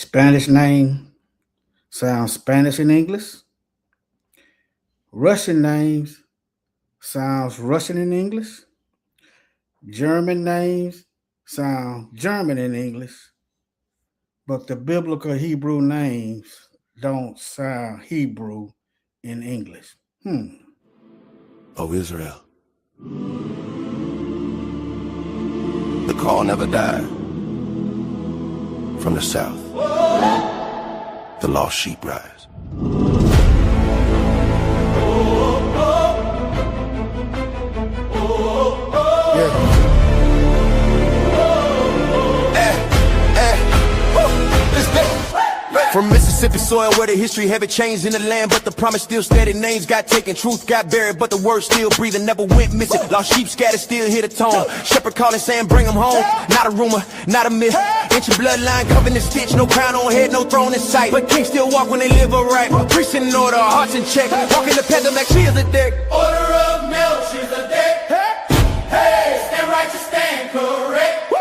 Spanish name sounds Spanish in English. Russian names sounds Russian in English. German names sound German in English. But the biblical Hebrew names don't sound Hebrew in English. Oh, Israel. The call never died. From the south, the lost sheep rise. From Mississippi soil where the history haven't changed in the land, but the promise still steady. Names got taken, truth got buried, but the word still breathing, never went missing. Lost sheep scattered, still hear the tone. Shepherd calling, saying bring them home. Not a rumor, not a myth. Ancient bloodline covered in stitch, no crown on head, no throne in sight. But kings still walk when they live upright. Priests in order, hearts in check. Walking the path of Melchizedek. Order of Melchizedek. Hey, stand righteous, stand correct.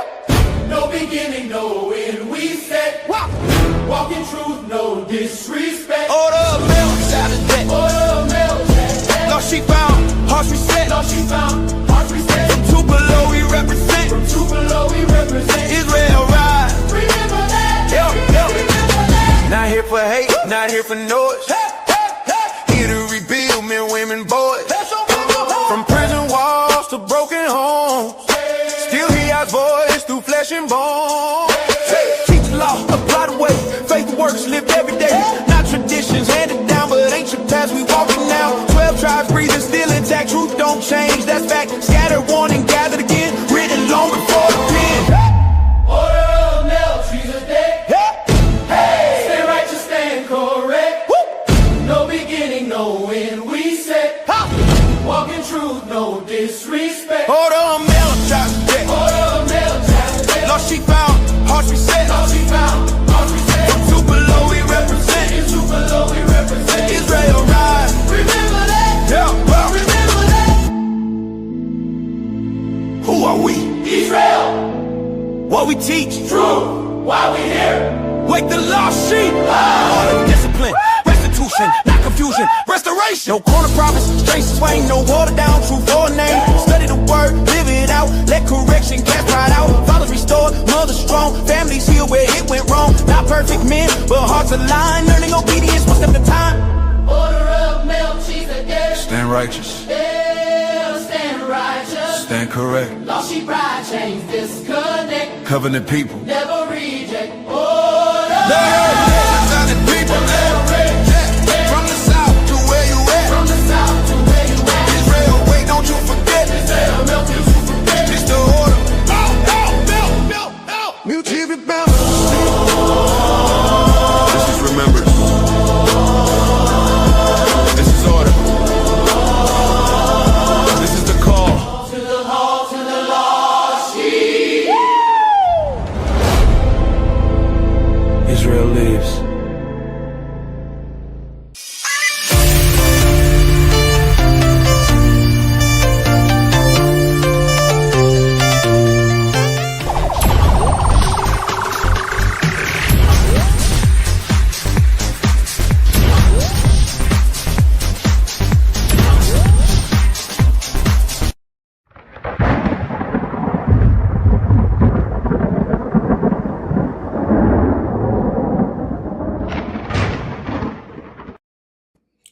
No beginning, no end, we said. Walk in truth, no disrespect. Order of Melchizedek. Order of Melchizedek. Lost sheep found, hearts reset. Lost sheep found, hearts reset. From Tupelo we represent. From Tupelo we represent. Israel rise. Remember that. Remember that. Not here for hate, not here for noise. Here to rebuild men, women, boys. From prison walls to broken homes. Still hear our voice through flesh and bone. Teach the law, apply the way. Faith works, lived every day. Not traditions handed down, but ancient paths we walking now. 12 tribes breathing, still intact. Truth don't change, that's fact. Scattered, warned, and gathered again. Written long before the pen. Order of Melchizedek. Hey, stand righteous, stand correct. No beginning, no end, we said. Walk in truth, no disrespect. Order of Melchizedek. Order of Melchizedek. Lost sheep found, hearts reset. Lost sheep found, hearts reset. From Tupelo we represent. In Tupelo we represent. Israel rise. Remember that. Yeah. Remember that. Who are we? Israel. What we teach. True. Why we here? Wake the lost sheep. Order, discipline, restitution, not confusion, restoration. No corner prophets, straight swing, no water down, true for a name. Study the word, live it out, let correction cast pride out. Fathers restored, mothers strong, families healed where it went wrong. Not perfect men, but hearts aligned, learning obedience one step at a time. Order of Melchizedek. Stand righteous, Yeah, stand righteous. stand correct. Lost sheep pride, chains disconnect. Covenant people. Never reject. Order. People, from the south to where you at. From the south to where you at. Israel, wait, don't you forget. Israel, melting you forget. It's the order. Mutual rebellion. This is remembered. This is order. This is the call. To the hall, to the lost sheep. Israel lives.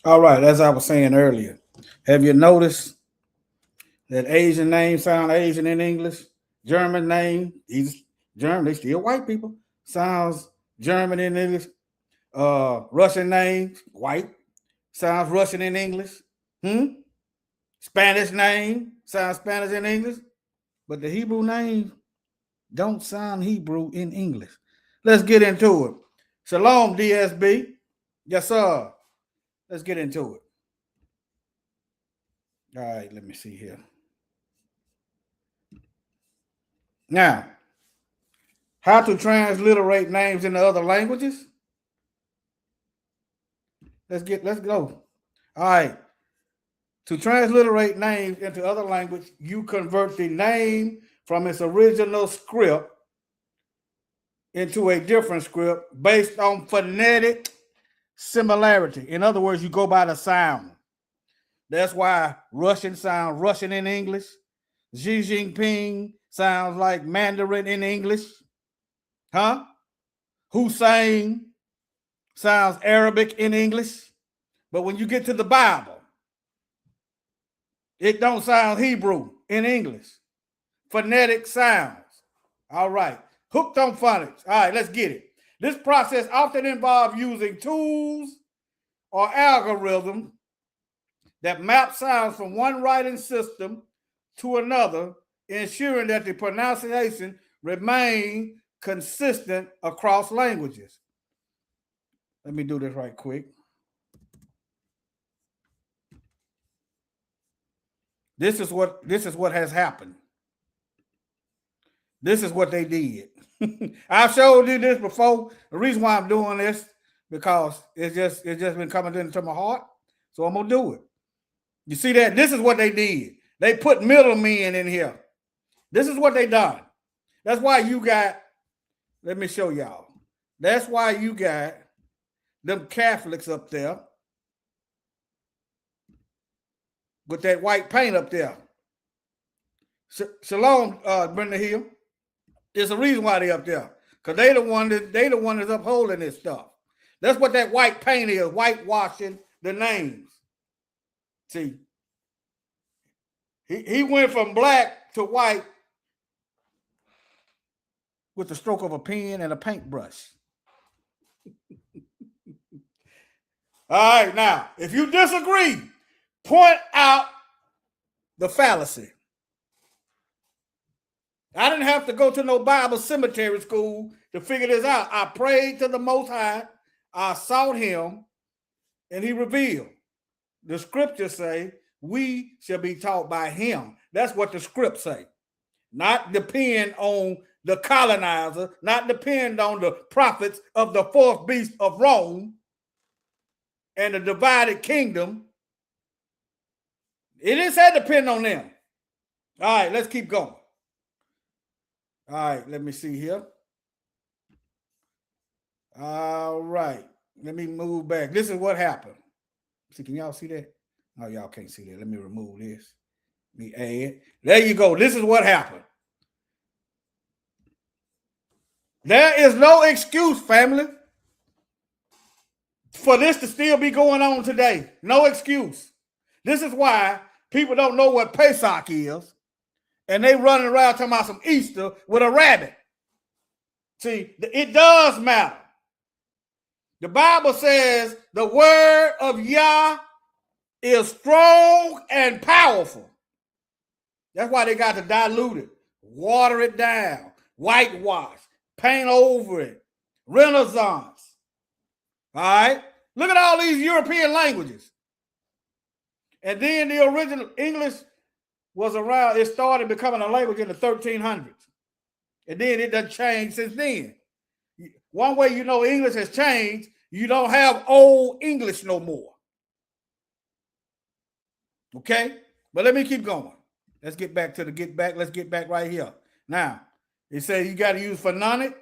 All right, as I was saying earlier, have you noticed that Asian names sound Asian in English? German name, he's German, they still white people. Sounds German in English. Russian names, white, sounds Russian in English. Spanish name sounds Spanish in English. But the Hebrew names don't sound Hebrew in English. Let's get into it. Shalom, DSB. Yes, sir. Let's get into it. All right, let me see here. Now, how to transliterate names into other languages? Let's go. All right. To transliterate names into other language, you convert the name from its original script into a different script based on phonetic similarity. In other words, you go by the sound. That's why Russian sounds Russian in English. Xi Jinping sounds like Mandarin in English. Huh? Hussein sounds Arabic in English. But when you get to the Bible, it don't sound Hebrew in English. Phonetic sounds. All right. Hooked on phonics. All right, let's get it. This process often involves using tools or algorithms that map sounds from one writing system to another, ensuring that the pronunciation remain consistent across languages. Let me do this right quick. This is what has happened. This is what they did. I've showed you this before. The reason why I'm doing this because it's just been coming into my heart, so I'm gonna do it. You see that? This is what they did. They put middlemen in here. This is what they done. That's why you got. Let me show y'all. That's why you got them Catholics up there with that white paint up there. Shalom, Brenda Hill. There's a reason why they up there, because they the one that's upholding this stuff. That's what that white paint is, whitewashing the names. See, he went from black to white with the stroke of a pen and a paintbrush. All right, now, if you disagree, point out the fallacy. I didn't have to go to no Bible cemetery school to figure this out. I prayed to the Most High. I sought him, and he revealed. The scriptures say we shall be taught by him. That's what the scripts say. Not depend on the colonizer, not depend on the prophets of the fourth beast of Rome and the divided kingdom. It didn't say depend on them. All right, let's keep going. All right, let me see here. All right, let me move back. This is what happened. See, can y'all see that? No, y'all can't see that. Let me remove this. Let me add. There you go. This is what happened. There is no excuse, family, for this to still be going on today. No excuse. This is why people don't know what Pesach is, and they running around talking about some Easter with a rabbit. See, it does matter. The Bible says the word of Yah is strong and powerful. That's why they got to dilute it, water it down, whitewash, paint over it, Renaissance. All right? Look at all these European languages. And then the original English was around, it started becoming a language in the 1300s. And then it done changed since then. One way you know English has changed, you don't have old English no more. Okay? But let me keep going. Let's get back to the get back. Let's get back right here. Now, it says you got to use phonetic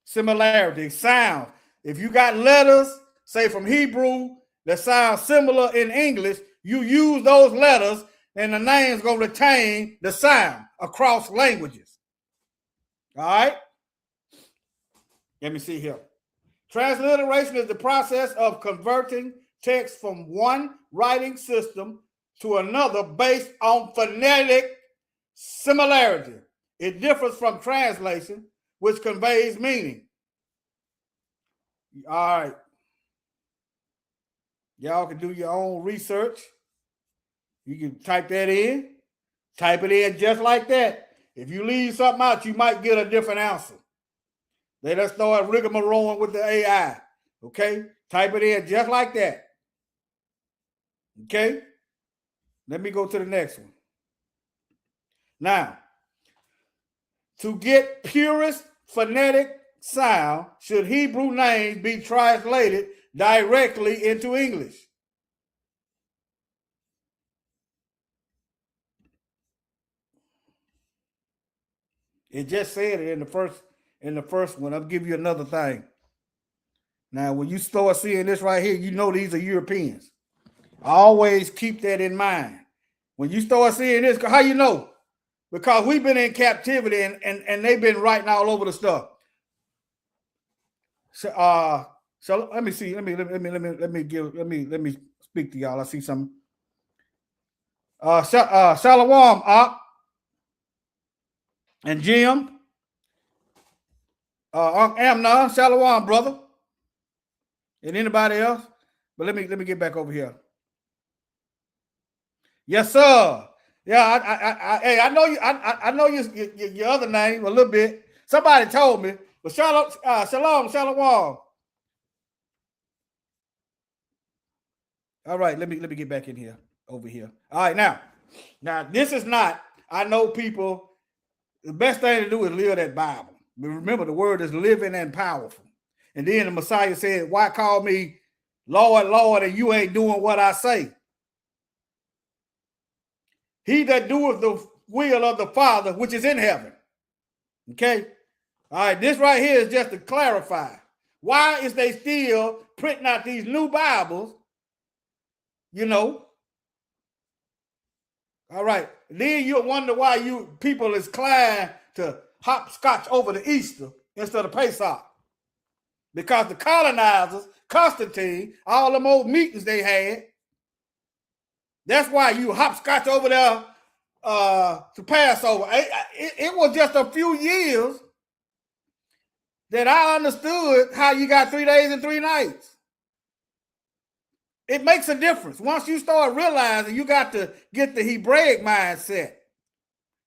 similarity, sound. If you got letters, say from Hebrew, that sound similar in English, you use those letters and the name's going to retain the sound across languages. All right? Let me see here. Transliteration is the process of converting text from one writing system to another based on phonetic similarity. It differs from translation, which conveys meaning. All right. Y'all can do your own research. You can type that in, type it in just like that. If you leave something out, you might get a different answer. They just start rigmaroling with the AI. Okay? Type it in just like that. Okay? Let me go to the next one. Now, to get purest phonetic sound, should Hebrew names be translated directly into English? It just said it in the first one. I'll give you another thing. Now, when you start seeing this right here, you know these are Europeans. Always keep that in mind. When you start seeing this, how you know? Because we've been in captivity and they've been writing all over the stuff. So let me see. Let me speak to y'all. I see some. Shalom, and Jim. Amnon, Shalom, brother. And anybody else? But let me get back over here. Yes, sir. Yeah, hey, I know you. I know your other name a little bit. Somebody told me, but shalom. All right, let me get back in here, over here. All right, now this is not. I know people. The best thing to do is live that Bible. But remember, the word is living and powerful. And then the Messiah said, "Why call me Lord, Lord, and you ain't doing what I say?" He that doeth the will of the Father which is in heaven. Okay? All right, this right here is just to clarify. Why is they still printing out these new Bibles? You know? All right. Then you'll wonder why you people is inclined to hopscotch over to Easter instead of Pesach. Because the colonizers, Constantine, all them old meetings they had, that's why you hopscotch over there to Passover. It was just a few years that I understood how you got 3 days and 3 nights. It makes a difference. Once you start realizing you got to get the Hebraic mindset,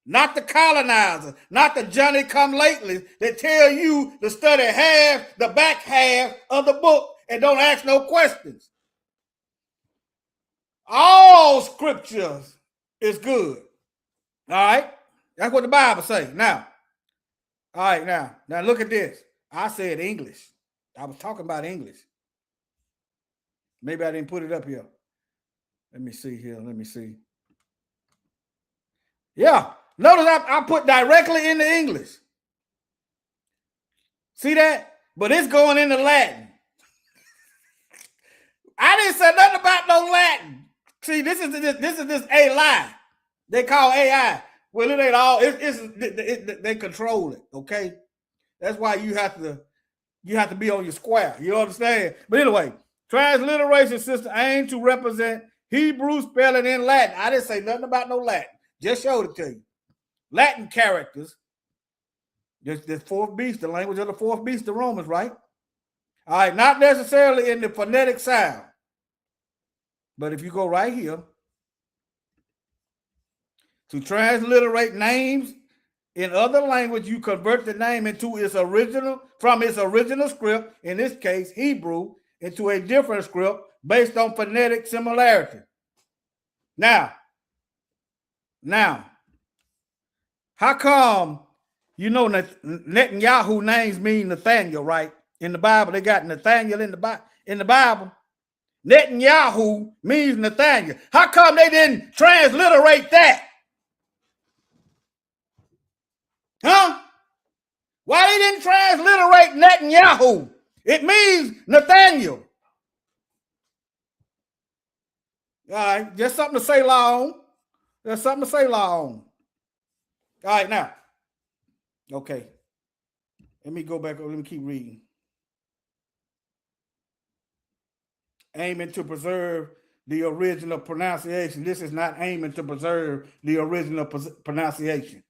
not the colonizer, not the Johnny come lately that tell you to study half, the back half of the book and don't ask no questions. All scriptures is good. All right? That's what the Bible says. Now, all right, now look at this. I said English. I was talking about English. Maybe I didn't put it up here. Let me see here. Let me see. Yeah. Notice I put directly into English. See that? But it's going into Latin. I didn't say nothing about no Latin. See, this is this AI. They call AI. Well, it ain't all. They control it. Okay, that's why you have to be on your square. You understand? But anyway, transliteration system aimed to represent Hebrew spelling in Latin. I didn't say nothing about no Latin. Just showed it to you. Latin characters. The fourth beast, the language of the fourth beast, the Romans, right? All right, not necessarily in the phonetic sound. But if you go right here, to transliterate names in other language, you convert the name into its original, from its original script, in this case, Hebrew, into a different script based on phonetic similarity. Now, how come, you know, Netanyahu names mean Nathaniel, right? In the Bible, they got Nathaniel in the Bible. Netanyahu means Nathaniel. How come they didn't transliterate that? Huh? Why they didn't transliterate Netanyahu? It means Nathaniel. All right, just something to say long. There's something to say long. All right, now. Okay. Let me go back. Let me keep reading. Aiming to preserve the original pronunciation. This is not aiming to preserve the original pronunciation.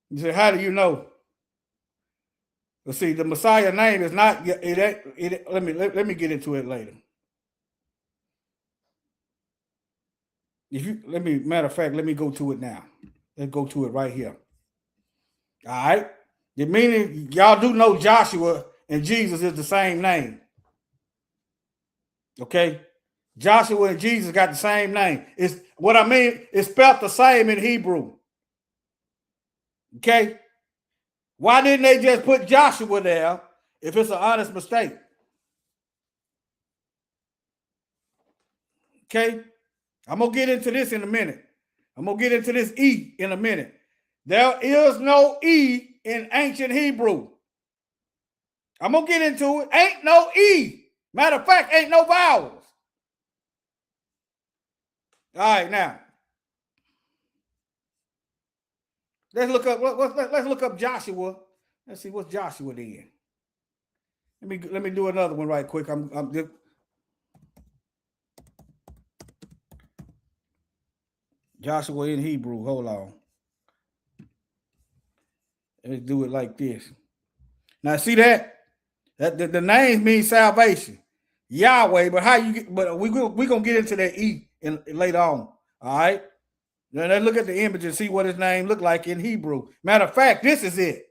You say, how do you know? Well, see, the Messiah name is not. Let me get into it later. Matter of fact, let me go to it now. Let's go to it right here. All right. The meaning, y'all do know Joshua and Jesus is the same name. Okay. Joshua and Jesus got the same name. It's what I mean, it's spelled the same in Hebrew. Okay. Why didn't they just put Joshua there if it's an honest mistake? Okay. I'm going to get into this in a minute. I'm going to get into this E in a minute. There is no E in ancient Hebrew. I'm going to get into it. Ain't no E. Matter of fact, ain't no vowels. All right, now. Let's look up Joshua. Let's see what's Joshua then. Let me do another one right quick. Joshua in Hebrew. Hold on. Let's do it like this. Now see that? The names mean salvation. Yahweh, but how you get, but we're gonna get into that E later on. All right. Now let's look at the image and see what his name looked like in Hebrew. Matter of fact, this is it.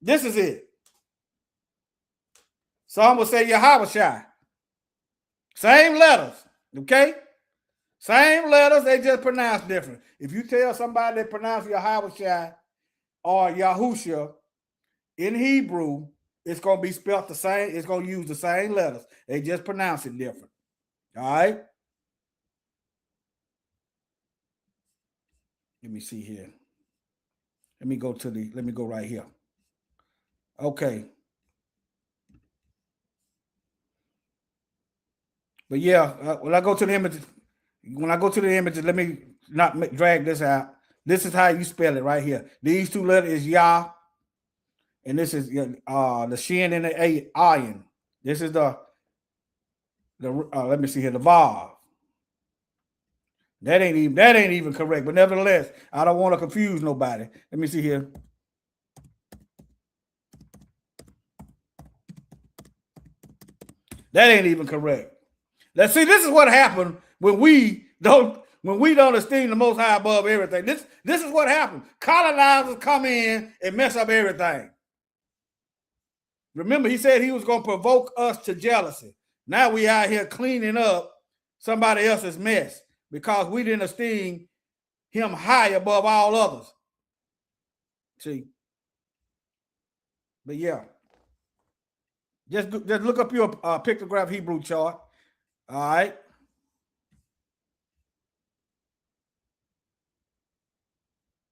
This is it. Some will say Yahushua. Same letters, okay? Same letters, they just pronounce different. If you tell somebody they pronounce Yahushua or Yahusha in Hebrew, it's going to be spelled the same. It's going to use the same letters. They just pronounce it different. All right? Let me see here. Let me go right here. Okay. But yeah, when I go to the images, let me not drag this out. This is how you spell it right here. These two letters is Yah, and this is the Shin and the Ayin. This is the let me see here, the Vav. That ain't even correct, but nevertheless, I don't want to confuse nobody. Let me see here. That ain't even correct. Let's see. This is what happened when we don't esteem the Most High above everything. This is what happened. Colonizers come in and mess up everything. Remember, he said he was going to provoke us to jealousy. Now we out here cleaning up somebody else's mess because we didn't esteem him high above all others. See? But yeah. Just look up your pictograph Hebrew chart. All right.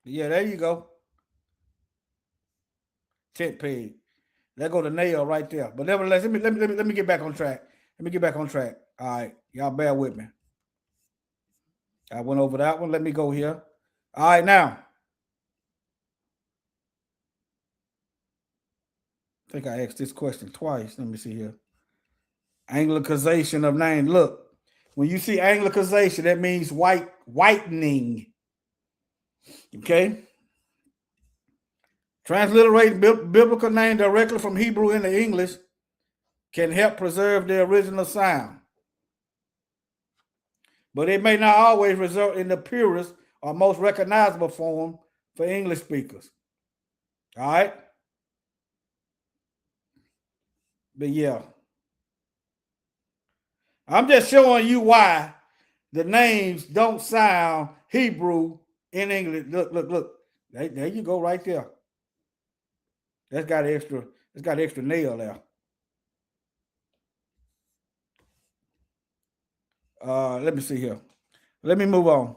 Yeah, there you go. 10th page. There go the nail right there. But nevertheless, let me get back on track. All right. Y'all bear with me. I went over that one. Let me go here. All right, now. I think I asked this question twice. Let me see here. Anglicization of name. Look, when you see Anglicization, that means whitening. Okay? Transliterating biblical name directly from Hebrew into English can help preserve the original sound. But it may not always result in the purest or most recognizable form for English speakers. All right? But yeah. I'm just showing you why the names don't sound Hebrew in English. Look. There you go right there. That's got extra nail there. Let me see here. Let me move on.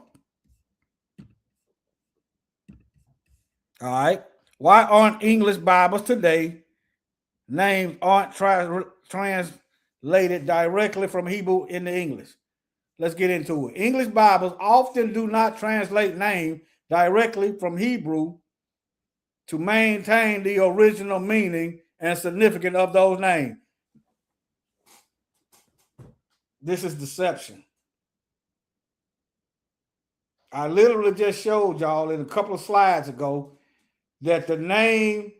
All right. Why aren't English Bibles today names aren't translated directly from Hebrew into English? Let's get into it. English Bibles often do not translate name directly from Hebrew to maintain the original meaning and significance of those names. This is deception. I literally just showed y'all in a couple of slides ago that the name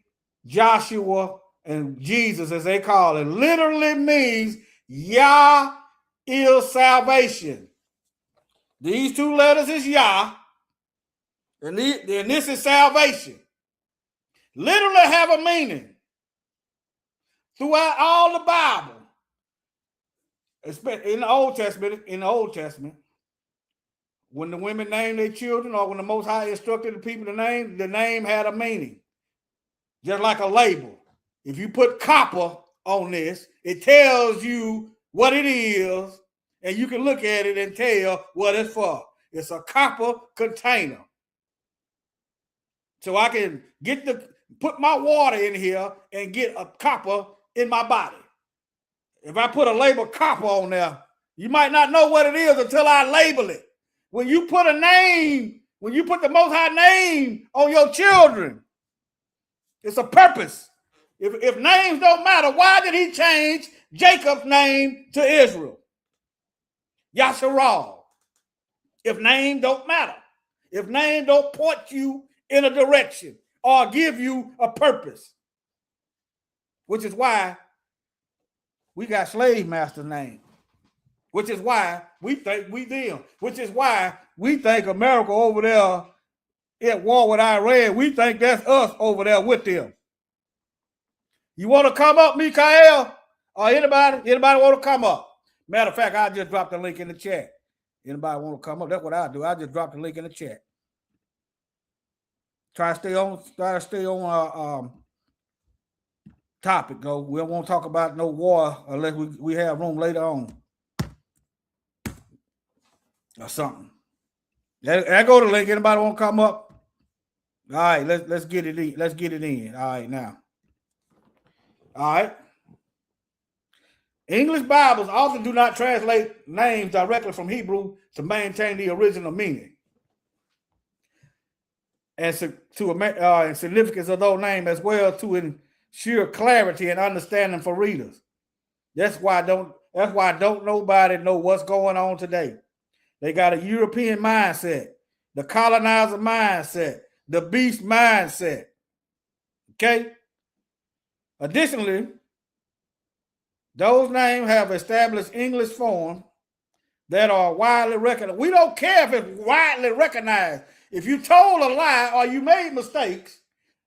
Joshua and Jesus, as they call it, literally means Yah is salvation. These two letters is Yah, and this is salvation. Literally have a meaning throughout all the Bible, especially in the Old Testament. When the women named their children, or when the Most High instructed the people to name, the name had a meaning. Just like a label. If you put copper on this, it tells you what it is, and you can look at it and tell what it's for. It's a copper container. so I can put my water in here and get a copper in my body. If I put a label copper on there, you might not know what it is until I label it. When you put a name, when you put the Most High name on your children, it's a purpose. If names don't matter, why did he change Jacob's name to Israel? Yasharal. If name don't matter, if name don't point you in a direction or give you a purpose, which is why we got slave master name, which is why we think we them, which is why we think America over there at war with Iran, we think that's us over there with them. You want to come up, Mikael? Or anybody want to come up? Matter of fact, I just dropped the link in the chat. Anybody want to come up? That's what I do. I just drop the link in the chat. Try to stay on topic, though. We don't want to talk about no war unless we have room later on. Or something. I go to the link. Anybody want to come up? All right, let's get it in. Let's get it in. All right, now. All right. English Bibles often do not translate names directly from Hebrew to maintain the original meaning and to significance of those names, as well to ensure clarity and understanding for readers. That's why don't nobody know what's going on today. They got a European mindset, the colonizer mindset, the beast mindset. Okay. Additionally, those names have established English forms that are widely recognized. We don't care if it's widely recognized. If you told a lie or you made mistakes,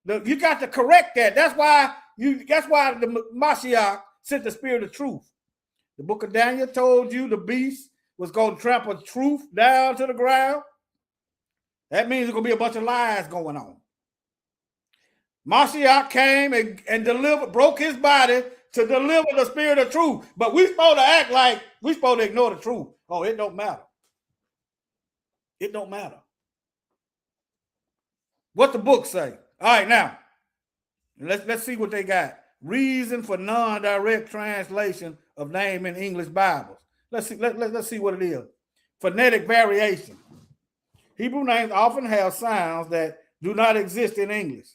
you got to correct that. That's why the Mashiach sent the spirit of truth. The book of Daniel told you the beast was going to trample truth down to the ground. That means there's going to be a bunch of lies going on. Mashiach came and broke his body to deliver the spirit of truth. But we're supposed to act like we're supposed to ignore the truth. Oh, it don't matter. It don't matter. What the book say? All right, now, let's see what they got. Reason for non-direct translation of name in English Bibles. Let's see what it is. Phonetic variation. Hebrew names often have sounds that do not exist in English,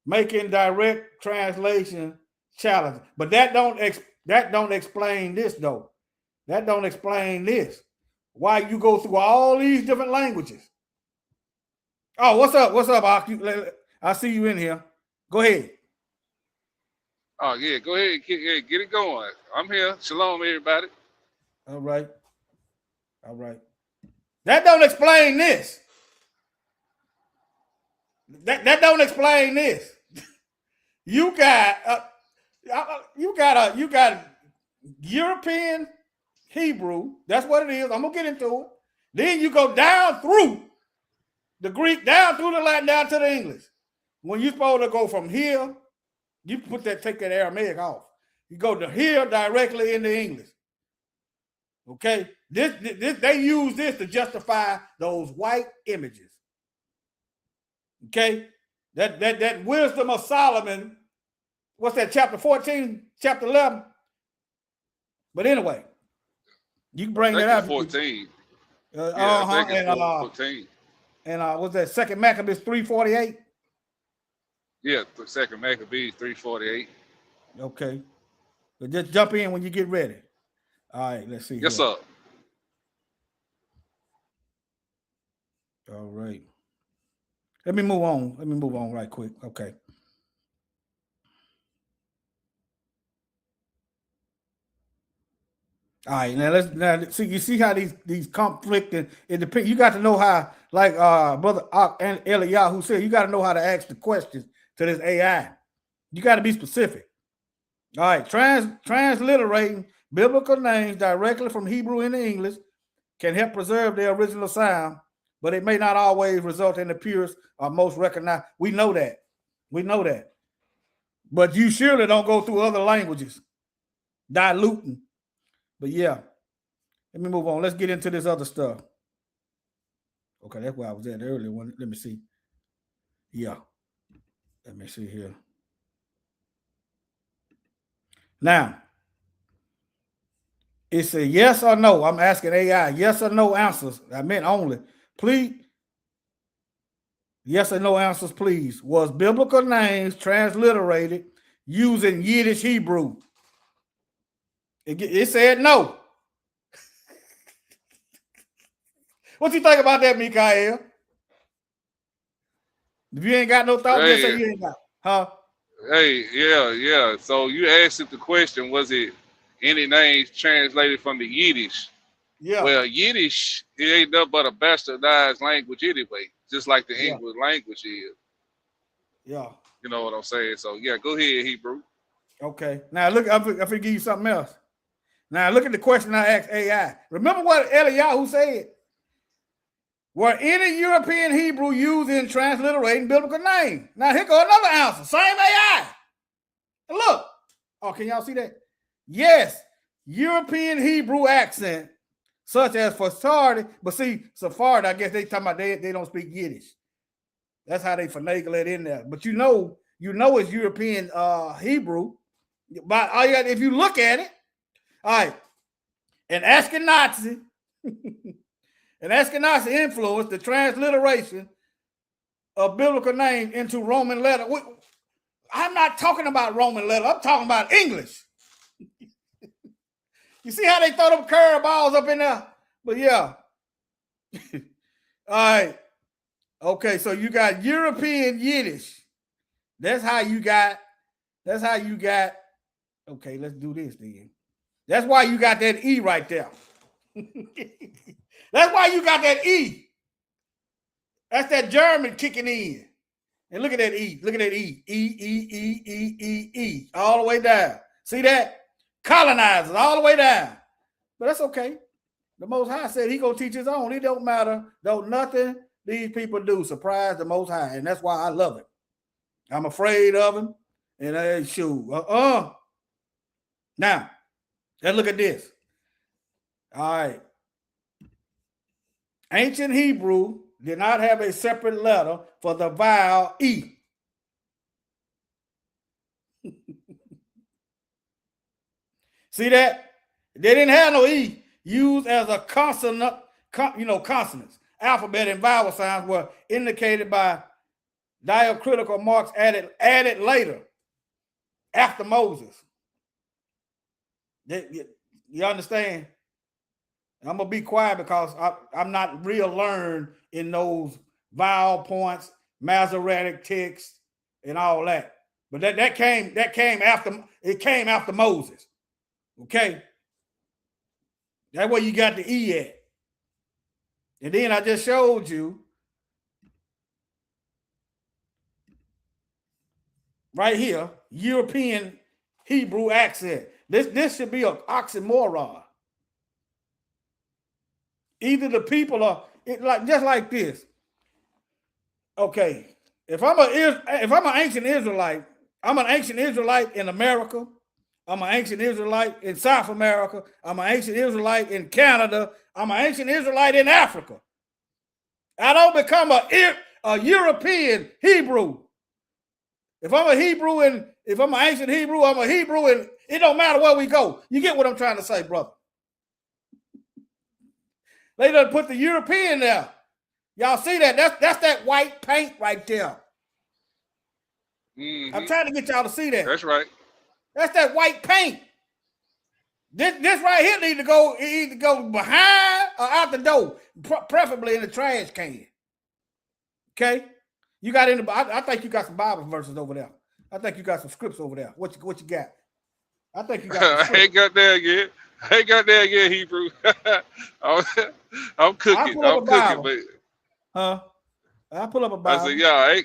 making direct translation challenging. But that don't explain this though. That don't explain this. Why you go through all these different languages? Oh, what's up? What's up, Ak? I see you in here. Go ahead. Oh yeah, go ahead, get it going. I'm here. Shalom, everybody. All right. All right. That don't explain this. That don't explain this. You got European Hebrew. That's what it is. I'm gonna get into it. Then you go down through the Greek, down through the Latin, down to the English. When you're supposed to go from here, you take that Aramaic off. You go to here directly into English. Okay, this they use this to justify those white images. Okay, that wisdom of Solomon. What's that? Chapter 14, chapter 11. But anyway, you can bring that out. 14. I think it's 14. And what's that? Second Maccabees 3:48. Yeah, Second Maccabees 3:48. Okay, so just jump in when you get ready. All right, let's see. Yes, sir. All right. Let me move on right quick. Okay. All right, now see. You see how these conflict and it depends. You got to know how, like Brother and Eliyahu said, you got to know how to ask the questions to this AI. You got to be specific. All right, transliterating biblical names directly from Hebrew into English can help preserve their original sound, but it may not always result in the purest or most recognized. We know that. But you surely don't go through other languages diluting. But yeah, let me move on. Let's get into this other stuff. Okay, that's where I was at earlier. Let me see. Yeah. Let me see here. Now, it's a yes or no. I'm asking AI yes or no answers. I meant only. Please, yes or no answers, please. Was biblical names transliterated using Yiddish Hebrew? It said no. What you think about that, Mikael? If you ain't got no thought, just say Hey, you ain't got. Huh? hey, yeah. So you asked it the question, was it any names translated from the Yiddish? Yeah, Well, Yiddish, it ain't nothing but a bastardized language anyway, just like the yeah, English language is. yeah. You know what I'm saying? So yeah, go ahead, Hebrew. Okay. Now look, I'm gonna give you something else. Now look at the question I asked AI. Remember what Eliyahu said? Were any European Hebrew used in transliterating biblical names? Now here goes another answer. Same AI. And look. Oh, can y'all see that? Yes, European Hebrew accent, such as for Sephardi. But see, Sephardi, I guess they talking about they don't speak Yiddish. That's how they finagle it in there. But you know it's European Hebrew. But all you got, if you look at it, all right, and Ashkenazi, and Ashkenazi influenced the transliteration of biblical names into Roman letter. I'm not talking about Roman letter. I'm talking about English. You see how they throw them curveballs up in there? But yeah. All right. Okay, so you got European Yiddish. That's how you got. Okay, let's do this then. That's why you got that E right there. That's why you got that E. That's that German kicking in. And look at that E. Look at that E. E. All the way down. See that? Colonizers all the way down. But that's okay. The Most High said he gonna teach his own. It don't matter. Don't nothing these people do surprise the Most High. And that's why I love it. I'm afraid of him. And I shoot. Now, let's look at this. All right. Ancient Hebrew did not have a separate letter for the vowel E. See that? They didn't have no E used as a consonant, consonants. Alphabet and vowel signs were indicated by diacritical marks added later, after Moses. You understand? I'm going to be quiet because I'm not real learned in those vowel points, Masoretic text, and all that. But that came after Moses. Okay? That's where you got the E at. And then I just showed you right here, European Hebrew accent. This should be an oxymoron. Either the people are just like this. Okay, if I'm an ancient Israelite, I'm an ancient Israelite in America. I'm an ancient Israelite in South America. I'm an ancient Israelite in Canada. I'm an ancient Israelite in Africa. I don't become a European Hebrew. If I'm an ancient Hebrew, I'm a Hebrew, and it don't matter where we go. You get what I'm trying to say, brother? They done put the European there. Y'all see that? That's that white paint right there. Mm-hmm. I'm trying to get y'all to see that. That's right. That's that white paint. This right here need to either go behind or out the door, preferably in the trash can. Okay, you got I think you got some Bible verses over there. I think you got some scripts over there. What you got? I think you got. I ain't got there yet. Hebrew. I'm cooking. But I'll pull up a Bible. I said, yeah,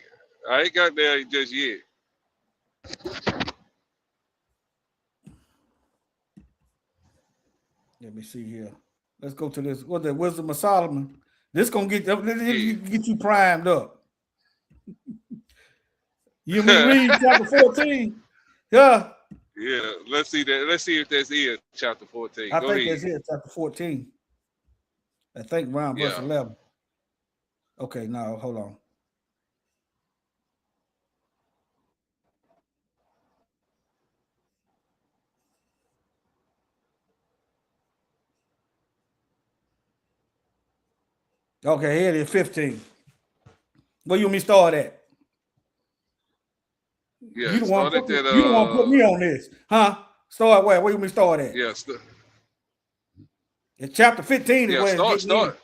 I ain't got there just yet. Let me see here. Let's go to this. What's the Wisdom of Solomon? This gonna get you primed up. You mean read chapter 14? Yeah. Yeah. Let's see that. Let's see if that's in chapter 14. I think that's it, chapter 14. I think around verse 11. Okay, now hold on. Okay, here it is, 15. Where you want me start at? Yeah, You the one start put at me, that. you the one put me on this, huh? Start where? Where you want me start at? Yeah, In chapter 15 is yeah. where it's getting in. Start.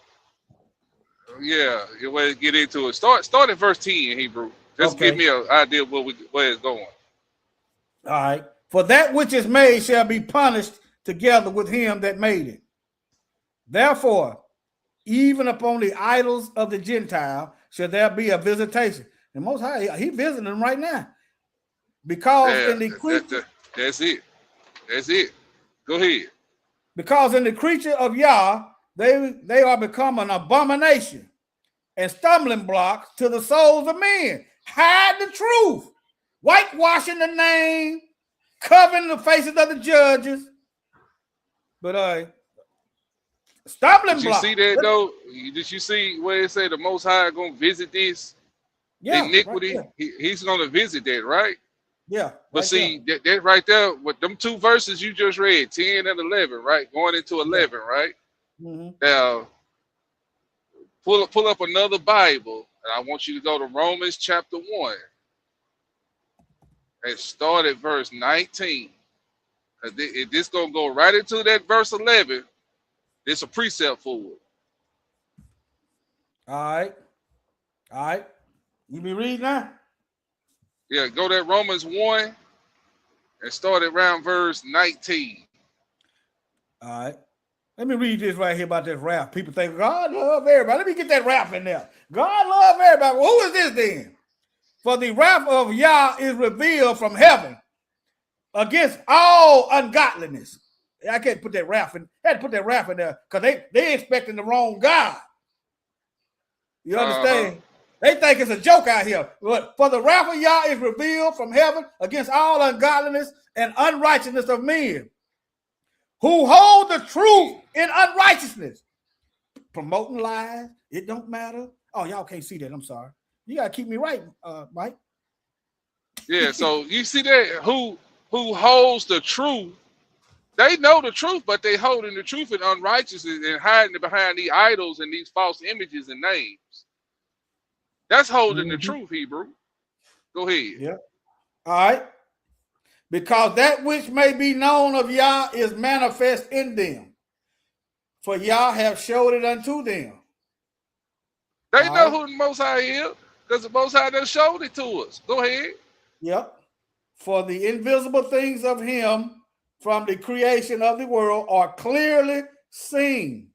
Yeah, your way to get into it. Start at verse 10 in Hebrew. Just give Okay. me an idea of where it's going. All right. For that which is made shall be punished together with him that made it. Therefore, even upon the idols of the Gentile shall there be a visitation. The Most High, he visiting them right now. Because Yeah, in the creature, that's it. That's it. Go ahead. because in the creature of Yah, they are become an abomination and stumbling blocks to the souls of men. Hide the truth, whitewashing the name, covering the faces of the judges. But stumbling Did you see block. that though? Did you see where it say the Most High gonna visit this Yeah, right iniquity? there. He's gonna visit that, right? Yeah, But right there. see that right there, with them two verses you just read, 10 and 11, right? Going into Yeah. 11, right? Mm-hmm. Now pull up another Bible, and I want you to go to Romans chapter 1 and start at verse 19. Cause this gonna go right into that verse 11. There's a precept for it. All right. You be reading now? Yeah, go to Romans 1 and start at around verse 19. All right. Let me read this right here about this wrath. People think God love everybody. Let me get that wrath in there. God love everybody. Well, who is this then? For the wrath of Yah is revealed from heaven against all ungodliness. I can't put that wrath in. I had to put that wrath in there because they expecting the wrong God. You understand? They think it's a joke out here. But for the wrath of Yah is revealed from heaven against all ungodliness and unrighteousness of men, who hold the truth in unrighteousness, promoting lies. It don't matter. Oh, y'all can't see that. I'm sorry. You gotta keep me right, Mike. Yeah, so you see that who holds the truth? They know the truth, but they holding the truth in unrighteousness and hiding it behind these idols and these false images and names. That's holding the truth, Hebrew. Go ahead. Yeah. All right. Because that which may be known of Yah is manifest in them, for Yah have showed it unto them. They know who the Most High is, because the Most High done showed it to us. Go ahead. Yep. For the invisible things of him from the creation of the world are clearly seen.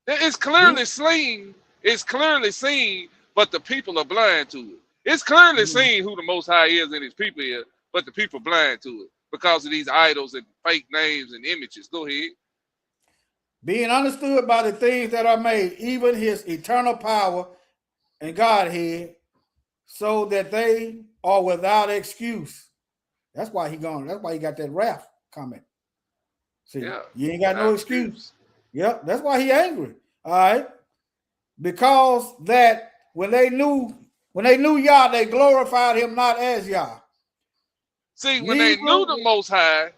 It's clearly seen. It's clearly seen, but the people are blind to it. It's clearly seen who the Most High is and his people is, but the people blind to it because of these idols and fake names and images. Go ahead. Being understood by the things that are made, even his eternal power and Godhead, so that they are without excuse. That's why he gone. That's why he got that wrath coming. See, Yeah, you ain't got no excuse. Yep, that's why he angry. All right, because that when they knew Yah, they glorified him not as Yah. See, when they knew the Most High,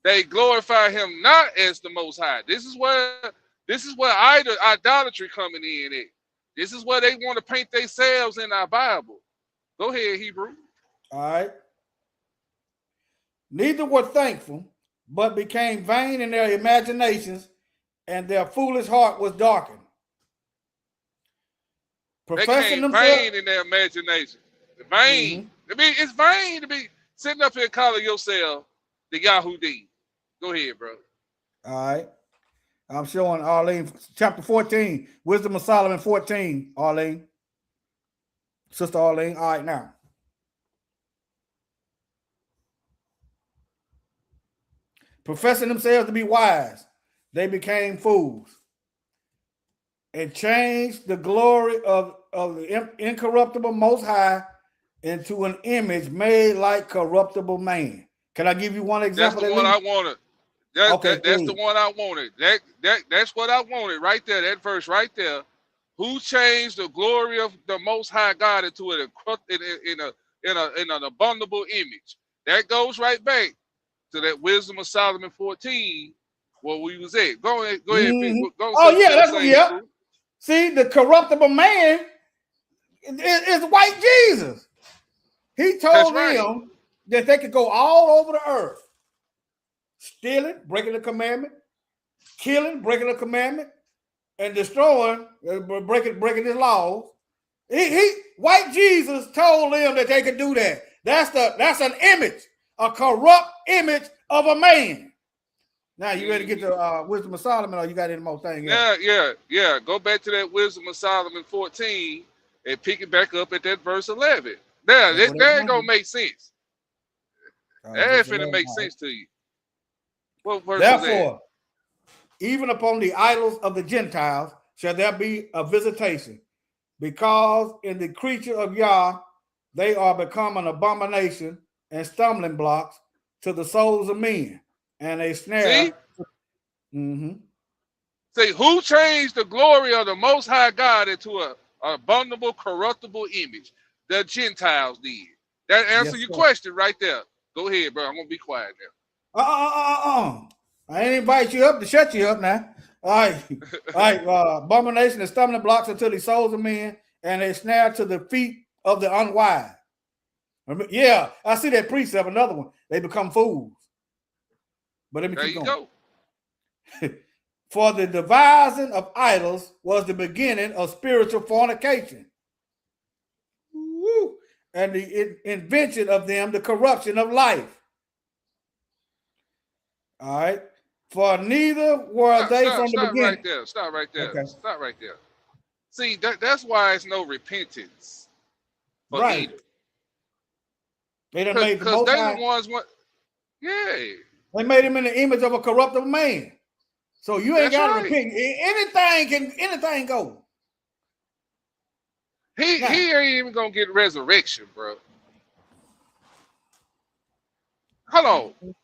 they glorify him not as the Most High. This is where idolatry coming in at. This is where they want to paint themselves in our Bible. Go ahead, Hebrew. All right. Neither were thankful, but became vain in their imaginations, and their foolish heart was darkened. They became vain in their imagination. Vain. I mean, it's vain to be sitting up here calling yourself the Yahudi. Go ahead, bro. All right. I'm showing Arlene, chapter 14, Wisdom of Solomon 14, Arlene. Sister Arlene. All right, now. Professing themselves to be wise, they became fools and changed the glory of the incorruptible Most High into an image made like corruptible man. Can I give you one example? That's the one I wanted. That's the one I wanted. That's what I wanted right there. That verse right there. Who changed the glory of the Most High God into an abominable image? That goes right back to that Wisdom of Solomon 14, where we was at. Go ahead. Oh yeah, that's what. Yeah. See, the corruptible man is white Jesus. He told them that they could go all over the earth, stealing, breaking the commandment, killing, breaking the commandment, and destroying, breaking his laws. White Jesus told them that they could do that. That's an image, a corrupt image of a man. Now you ready to get to Wisdom of Solomon, or you got any more things? Yeah. Go back to that Wisdom of Solomon 14 and pick it back up at that verse 11. Now that ain't gonna make sense. That ain't finna make sense to you. What verse is that? Even upon the idols of the Gentiles shall there be a visitation, because in the creature of Yah they are become an abomination and stumbling blocks to the souls of men, and a snare. See? See, who changed the glory of the Most High God into an abominable, corruptible image? The Gentiles did. That answers your question right there. Go ahead, bro. I'm gonna be quiet now. I ain't invite you up to shut you up now. All right. Abomination and stumbling blocks until the souls of men, and a snare to the feet of the unwise. Yeah, I see that precept. Another one. They become fools. But let me keep going. For the devising of idols was the beginning of spiritual fornication. Woo. And the invention of them, the corruption of life. All right. For neither were they from the beginning. Stop right there. See, that's why it's no repentance. Right. Either. They done made because they the ones what. Yeah. They made him in the image of a corruptible man. So you ain't got to repent. Anything go. He ain't even gonna get resurrection, bro. Hold on.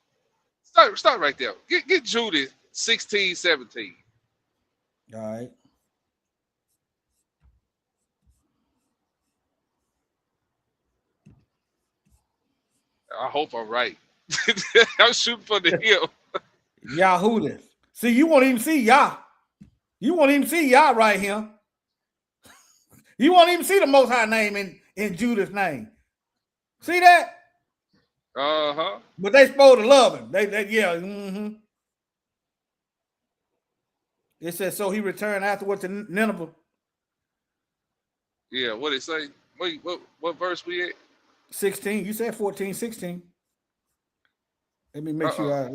Start right there. Get Judas 16:17. All right. I hope I'm right. I'm shooting for the hill. Yahudah. See, you won't even see Yah. You won't even see Yah right here. You won't even see the Most High name in Judas' name. See that? Uh-huh. But they supposed to love him. They It says, so he returned afterward to Nineveh. Yeah, what it say? Wait, what verse we at? 16. You said 14, 16. Let me make sure.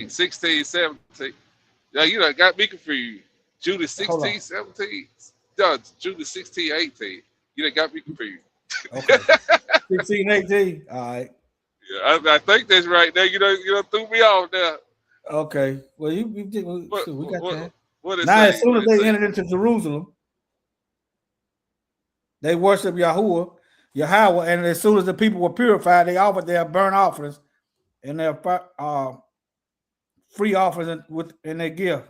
16, 17. Yeah, you done got me confused. Judas 16, 17. No, Judas 16, 18. You done got me confused. Okay. 16, 18. All right. Yeah, I think that's right there. You done threw me off there. Okay. Well, we got that. What now, as soon as they entered into Jerusalem, they worshiped Yahweh, and as soon as the people were purified, they offered their burnt offerings and their free offerings in their gift.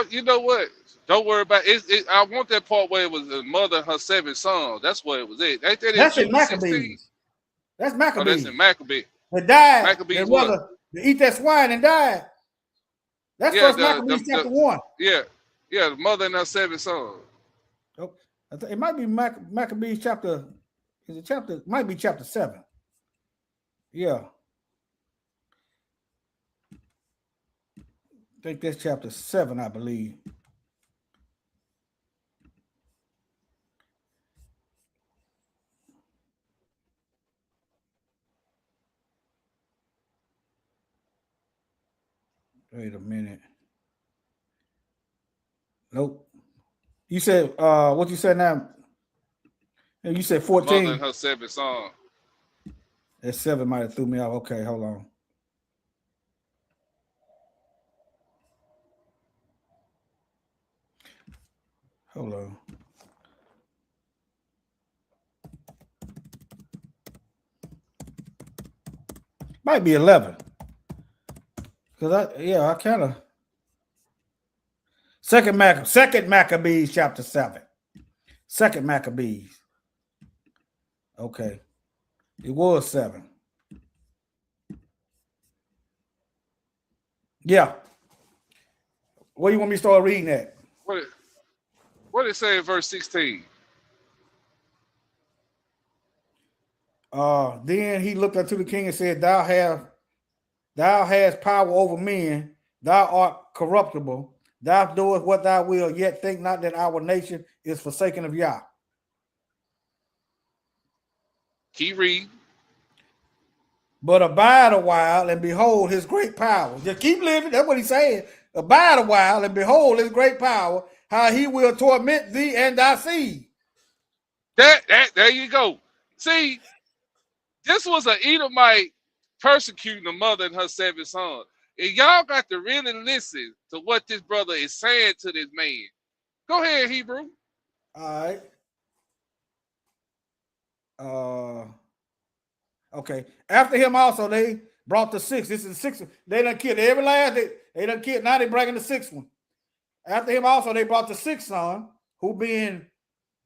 You know what? Don't worry about it. I want that part where it was the mother and her 7 sons. That's where it was at. That's in Maccabees. That's Maccabees. Oh, that's in Maccabees. They died. Maccabees they eat that swine and died. That's first Maccabees chapter 1. Yeah, the mother and her 7 sons. Oh, it might be Maccabees chapter. Is it chapter? It might be chapter 7. Yeah. I think that's chapter 7, I believe. Wait a minute. Nope. You said what you said now? You said 14. Mother and her 7 sons. That 7 might have threw me off. Okay, hold on. Hold on. Might be 11. Because I kind of Second Maccabees chapter 7. Second Maccabees. Okay. It was 7. Yeah. Where you want me to start reading at? What it say in verse 16? Then he looked unto the king and said, Thou hast power over men, thou art corruptible, thou doest what thou wilt, yet think not that our nation is forsaken of Yah. Keep reading. But abide a while and behold his great power. Just keep living. That's what he's saying. Abide a while and behold his great power, how he will torment thee and thy seed. There you go. See, this was an Edomite persecuting the mother and her 7 sons. And y'all got to really listen to what this brother is saying to this man. Go ahead, Hebrew. All right. Okay. After him also, they brought the 6th. This is the 6th. They done killed every last. They done killed. Now they bringing the 6th one. After him also, they brought the 6th son, who being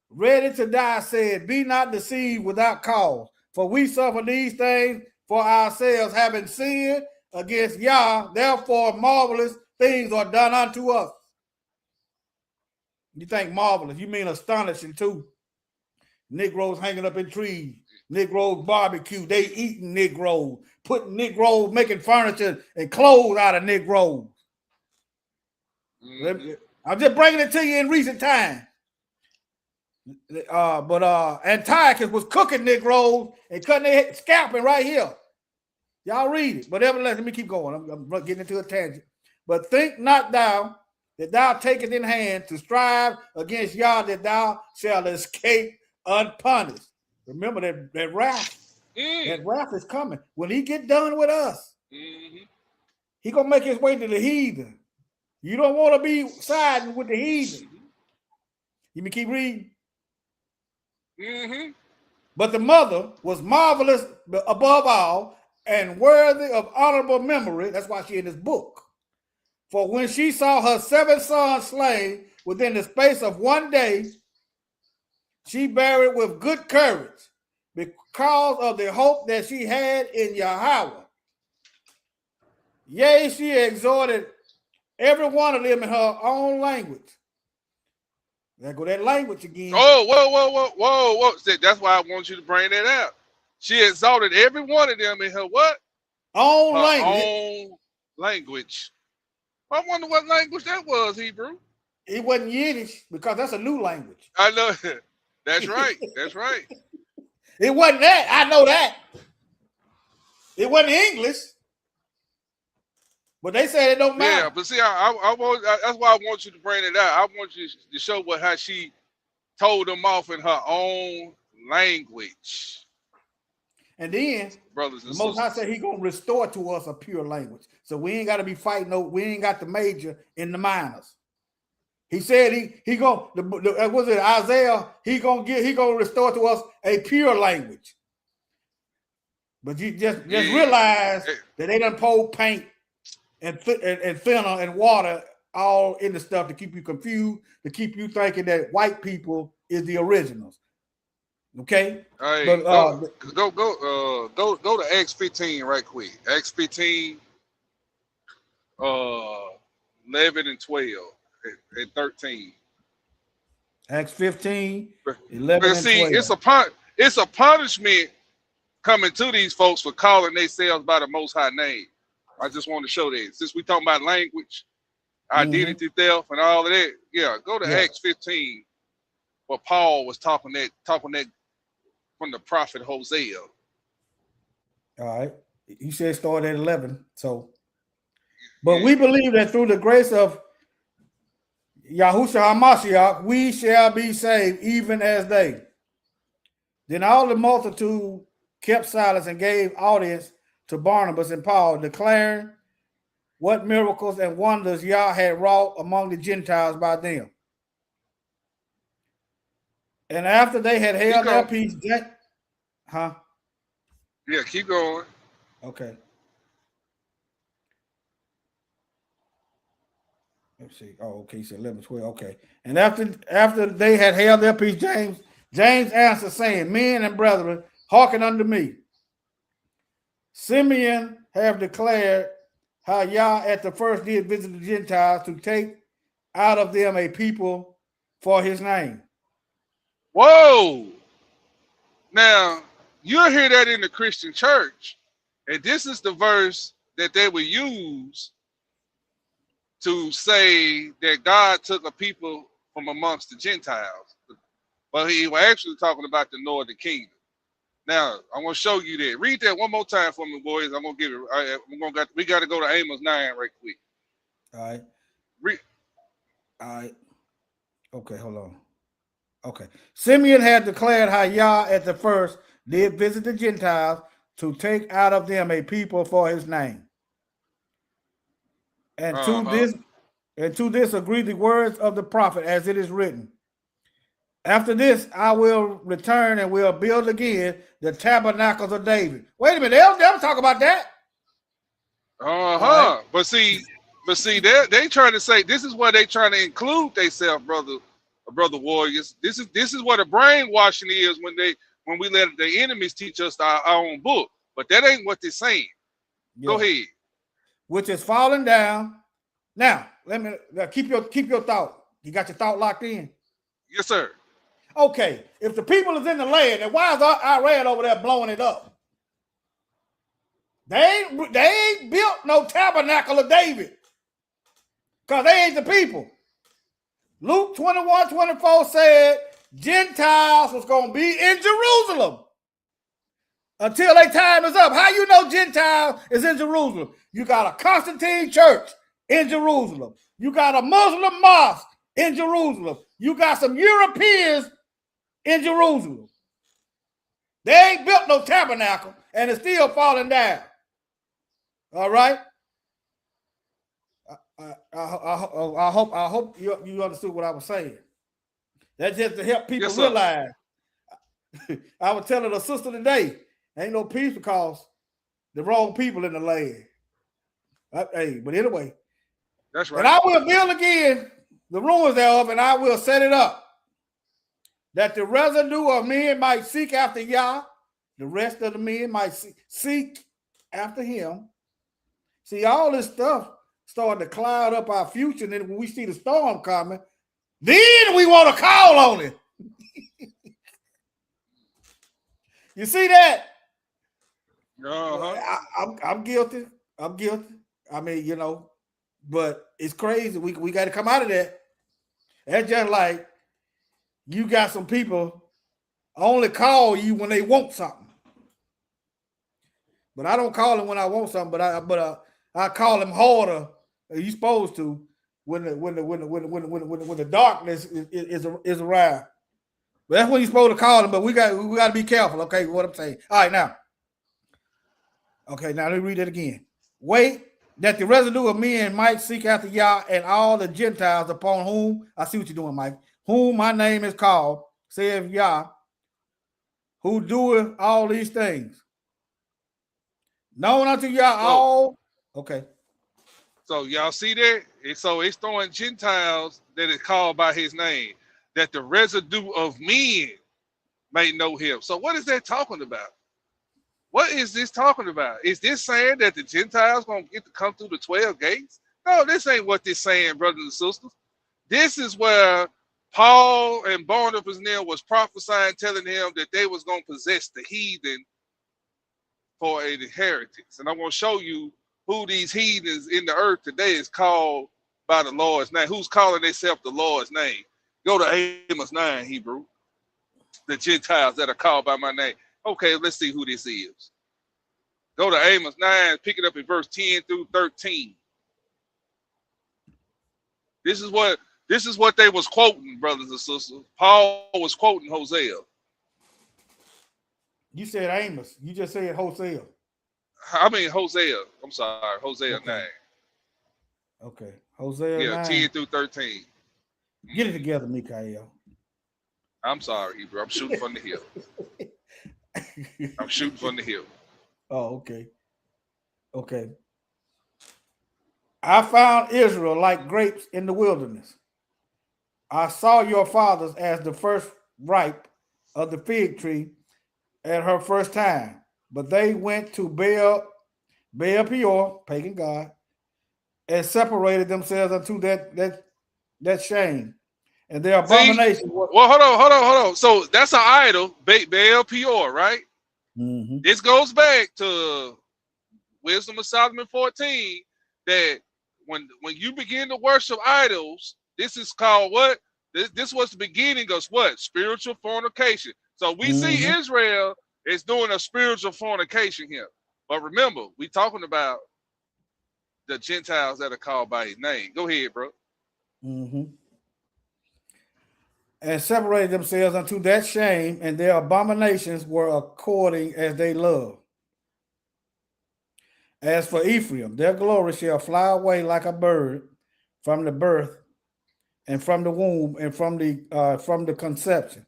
ready to die, said, Be not deceived without cause, for we suffer these things for ourselves, having sinned against Yah. Therefore, marvelous things are done unto us. You think marvelous? You mean astonishing too? Negroes hanging up in trees. Negroes barbecue. They eating Negroes, putting Negroes, making furniture and clothes out of Negroes. Mm-hmm. I'm just bringing it to you in recent times. But Antiochus was cooking Negroes and cutting their head, scalping right here. Y'all read it. But nevertheless, let me keep going. I'm getting into a tangent. But think not thou that thou takest in hand to strive against Yah, that thou shalt escape unpunished. Remember that wrath. That wrath is coming. When he get done with us, he gonna make his way to the heathen. You don't want to be siding with the heathen. You may keep reading. But the mother was marvelous above all and worthy of honorable memory. That's why she in this book. For when she saw her 7 sons slain within the space of 1 day, she buried with good courage because of the hope that she had in Yahweh. Yea, she exhorted every one of them in her own language. There go that language again. Oh, whoa. That's why I want you to bring that out. She exalted every one of them in her what? Own her language. Own language. I wonder what language that was, Hebrew. It wasn't Yiddish because that's a new language. I know. That's right. That's right. It wasn't that. I know that. It wasn't English. But they said it don't matter. Yeah, but see, that's why I want you to bring it out. I want you to show how she told them off in her own language. And then brothers and the Most High sisters said he gonna restore to us a pure language. So we ain't got to be fighting. We ain't got the major in the minors. He said he gonna was it Isaiah? He gonna restore to us a pure language. But you just realize that they done pour paint and thinner and water all in the stuff to keep you confused, to keep you thinking that white people is the originals. Okay. Hey, but, go to Acts 15 right quick. Acts 15, 11 and 12 and 13. Acts 15, 11 and 12. It's a punishment coming to these folks for calling themselves by the Most High name. I just want to show that. Since we talking about language, identity theft, and all of that, go to Acts 15, where Paul was talking that from the prophet Hosea. All right. He said start at 11. So, but we believe that through the grace of Yahushua HaMashiach, we shall be saved, even as they. Then all the multitude kept silence and gave audience to Barnabas and Paul, declaring what miracles and wonders Yah had wrought among the Gentiles by them. And after they had held their peace, Yeah, keep going. Okay. Let's see. Oh, okay. So 11, 12. Okay. And after they had held their peace, James answered, saying, Men and brethren, hearken unto me. Simeon have declared how Yah at the first did visit the Gentiles to take out of them a people for his name. Whoa! Now, you'll hear that in the Christian church. And this is the verse that they will use to say that God took a people from amongst the Gentiles. But he was actually talking about the northern kingdom. Now, I'm going to show you that. Read that one more time for me, boys. I'm going to give it. We got to go to Amos 9 right quick. All right. Read. All right. Okay, hold on. Okay. Simeon had declared how Yah at the first did visit the Gentiles to take out of them a people for his name. And to this agree the words of the prophet as it is written. After this, I will return and will build again the tabernacles of David. Wait a minute, they'll talk about that. Right. But see, they trying to say this is where they trying to include themselves, brother warriors. This is what a brainwashing is when we let the enemies teach us our own book. But that ain't what they're saying. Yeah. Go ahead. Which is falling down. Now, let me keep your thought. You got your thought locked in? Yes, sir. Okay, if the people is in the land, then why is Iran over there blowing it up? They ain't built no tabernacle of David because they ain't the people. Luke 21:24 said Gentiles was going to be in Jerusalem until their time is up. How you know Gentile is in Jerusalem? You got a Constantine church in Jerusalem. You got a Muslim mosque in Jerusalem. You got some Europeans in Jerusalem. They ain't built no tabernacle and it's still falling down. All right. I hope you understood what I was saying. That's just to help people realize. I was telling a sister today, ain't no peace because the wrong people in the land. Hey, but anyway. That's right. And I will build again the ruins thereof, and I will set it up, that the residue of men might seek after Yah, the rest of the men might seek after him. See, all this stuff starting to cloud up our future, and then when we see the storm coming, then we want to call on it. You see that? I'm guilty. I mean, but it's crazy. We got to come out of that. That's just like you got some people only call you when they want something. But I don't call them when I want something. But I call them harder than you supposed to when the darkness is around. But that's when you're supposed to call them. But we got to be careful. Okay, what I'm saying. All right, now. Okay, now let me read it again. Wait, that the residue of men might seek after Yah and all the Gentiles upon whom, I see what you're doing, Mike, whom my name is called, saith Yah, who doeth all these things. Known unto Yah all. Okay. So y'all see that? So it's throwing Gentiles that is called by his name, that the residue of men may know him. So what is that talking about? What is this talking about? Is this saying that the Gentiles going to get to come through the 12 gates? No, this ain't what this saying, brothers and sisters. This is where Paul and Barnabas and them was prophesying, telling him that they was going to possess the heathen for an inheritance. And I'm going to show you who these heathens in the earth today is called by the Lord's name. Who's calling themselves the Lord's name? Go to Amos 9, Hebrew. The Gentiles that are called by my name. Okay, let's see who this is. Go to Amos 9, pick it up in verse 10 through 13. This is what they was quoting, brothers and sisters. Paul was quoting Hosea. You said Amos. You just said Hosea. I mean Hosea. I'm sorry, Hosea 9. Okay, Hosea 9. 10 through 13. Get it together, Mikael. I'm sorry, Hebrew. I'm shooting from the hip. I'm shooting from the hip. Oh, okay. Okay. I found Israel like grapes in the wilderness. I saw your fathers as the first ripe of the fig tree at her first time, but they went to Baal Peor, pagan god, and separated themselves unto that that shame, and their See? abomination. Well, hold on. So that's an idol, Baal Peor, right? Mm-hmm. This goes back to Wisdom of Solomon 14, that when you begin to worship idols, this is called what? This was the beginning of what? Spiritual fornication. So we see Mm-hmm. Israel is doing a spiritual fornication here. But remember, we talking about the Gentiles that are called by his name. Go ahead, bro. Mm-hmm. And separated themselves unto that shame, and their abominations were according as they love. As for Ephraim, their glory shall fly away like a bird from the birth, and from the womb, and from the conception.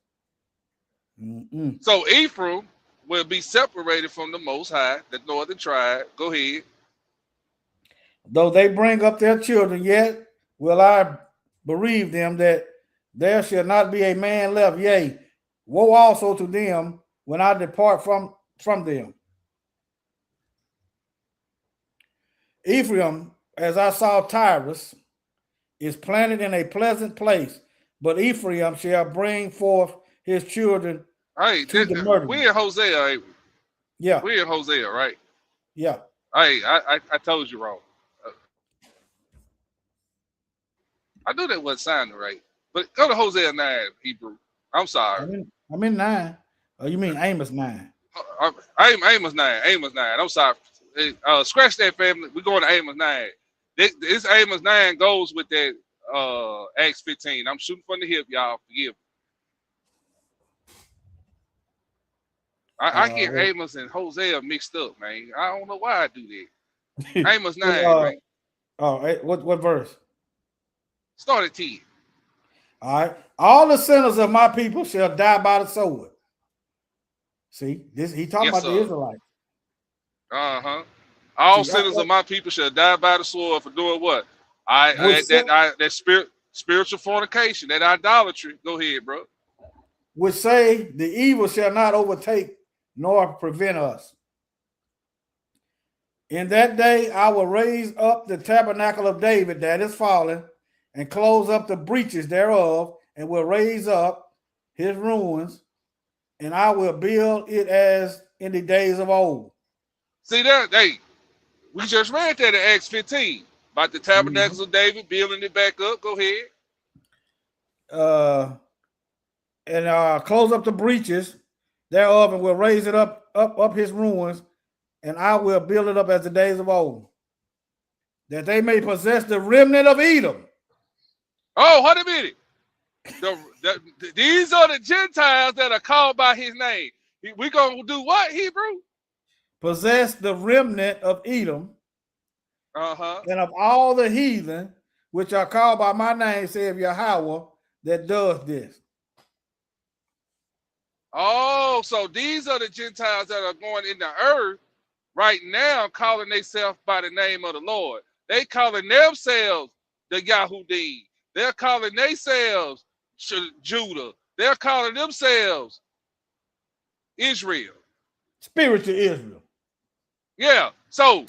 Mm-mm. So Ephraim will be separated from the Most High, the northern tribe. Go ahead. Though they bring up their children, yet will I bereave them, that there shall not be a man left. Yea, woe also to them when I depart from them. Ephraim, as I saw Tyrus, is planted in a pleasant place, but Ephraim shall bring forth his children Hey, to the murder. we in Hosea, ain't we? Yeah, We in Hosea, right? yeah. Hey, I told you wrong. I knew that wasn't sounding right. But go to Hosea 9, Hebrew. I'm sorry. I'm in 9. Oh, you mean Amos 9? Amos 9. Amos 9. I'm sorry. Scratch that, family. We're going to Amos 9. This Amos 9 goes with that Acts 15. I'm shooting from the hip, y'all. Forgive me. I get Amos and Hosea mixed up, man. I don't know why I do that. Amos 9, man. What verse? Start at 10. All right. All the sinners of my people shall die by the sword. See, this he talking Yes, about the sir. Israelites. Uh-huh. All See, sinners of my people shall die by the sword for doing what? That spiritual fornication, that idolatry. Go ahead, bro. Which say the evil shall not overtake nor prevent us. In that day I will raise up the tabernacle of David that is fallen, and close up the breaches thereof, and will raise up his ruins, and I will build it as in the days of old. See that? Hey, we just read that in Acts 15 about the tabernacles of David building it back up. Go ahead. And close up the breaches thereof, and will raise it up his ruins, and I will build it up as the days of old, that they may possess the remnant of Edom. Oh, hold a minute. These are the Gentiles that are called by his name. We gonna do what, Hebrew? Possess the remnant of Edom, and of all the heathen which are called by my name, saith Yahweh, that does this. Oh, so these are the Gentiles that are going in the earth right now, calling themselves by the name of the Lord. They calling themselves the Yahudim. They're calling themselves Judah. They're calling themselves Israel. Spiritual Israel. Yeah. So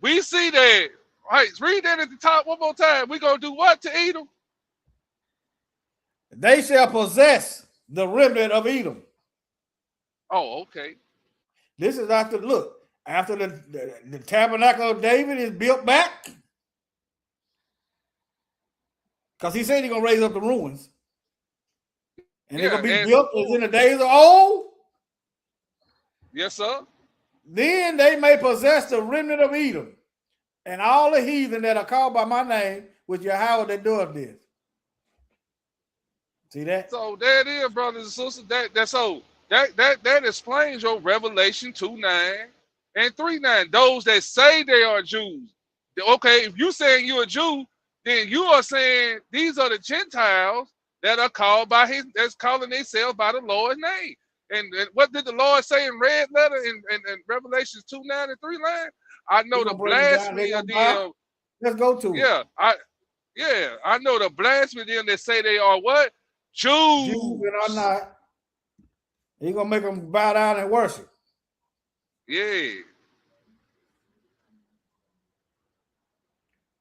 we see that. Right, read that at the top one more time. We're gonna do what to Edom? They shall possess the remnant of Edom. Oh, okay. This is after the tabernacle of David is built back. Because he said he's gonna raise up the ruins. And they're gonna be built as in the days of old. Yes, sir. Then they may possess the remnant of Edom, and all the heathen that are called by my name, which Yahweh that doeth this. See that? So there it is, brothers and sisters. That explains your Revelation 2:9 and 3:9. Those that say they are Jews. Okay, if you saying you're a Jew, then you are saying these are the Gentiles that are called by that's calling themselves by the Lord's name. And what did the Lord say in red letter in Revelations 2:9 and 3:9? I know the blasphemy of them. Let's go to it. I know the blasphemy of them that say they are what? Jews that are not. He's gonna make them bow down and worship. Yeah.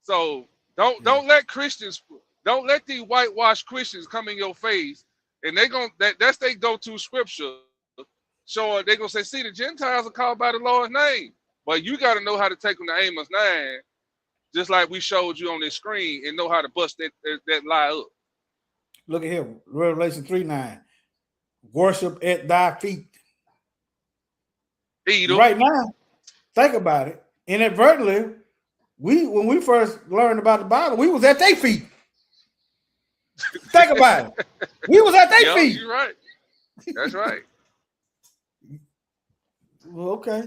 So Don't let Christians, don't let these whitewashed Christians come in your face, and that's they go-to scripture. So they gonna say, see, the Gentiles are called by the Lord's name, but you got to know how to take them to Amos 9, just like we showed you on this screen, and know how to bust that lie up. Look at here, Revelation 3:9. Worship at thy feet. Right now, think about it. Inadvertently, when we first learned about the Bible, we was at their feet. Think about it. We was at their feet. You're right. That's right. Well, okay.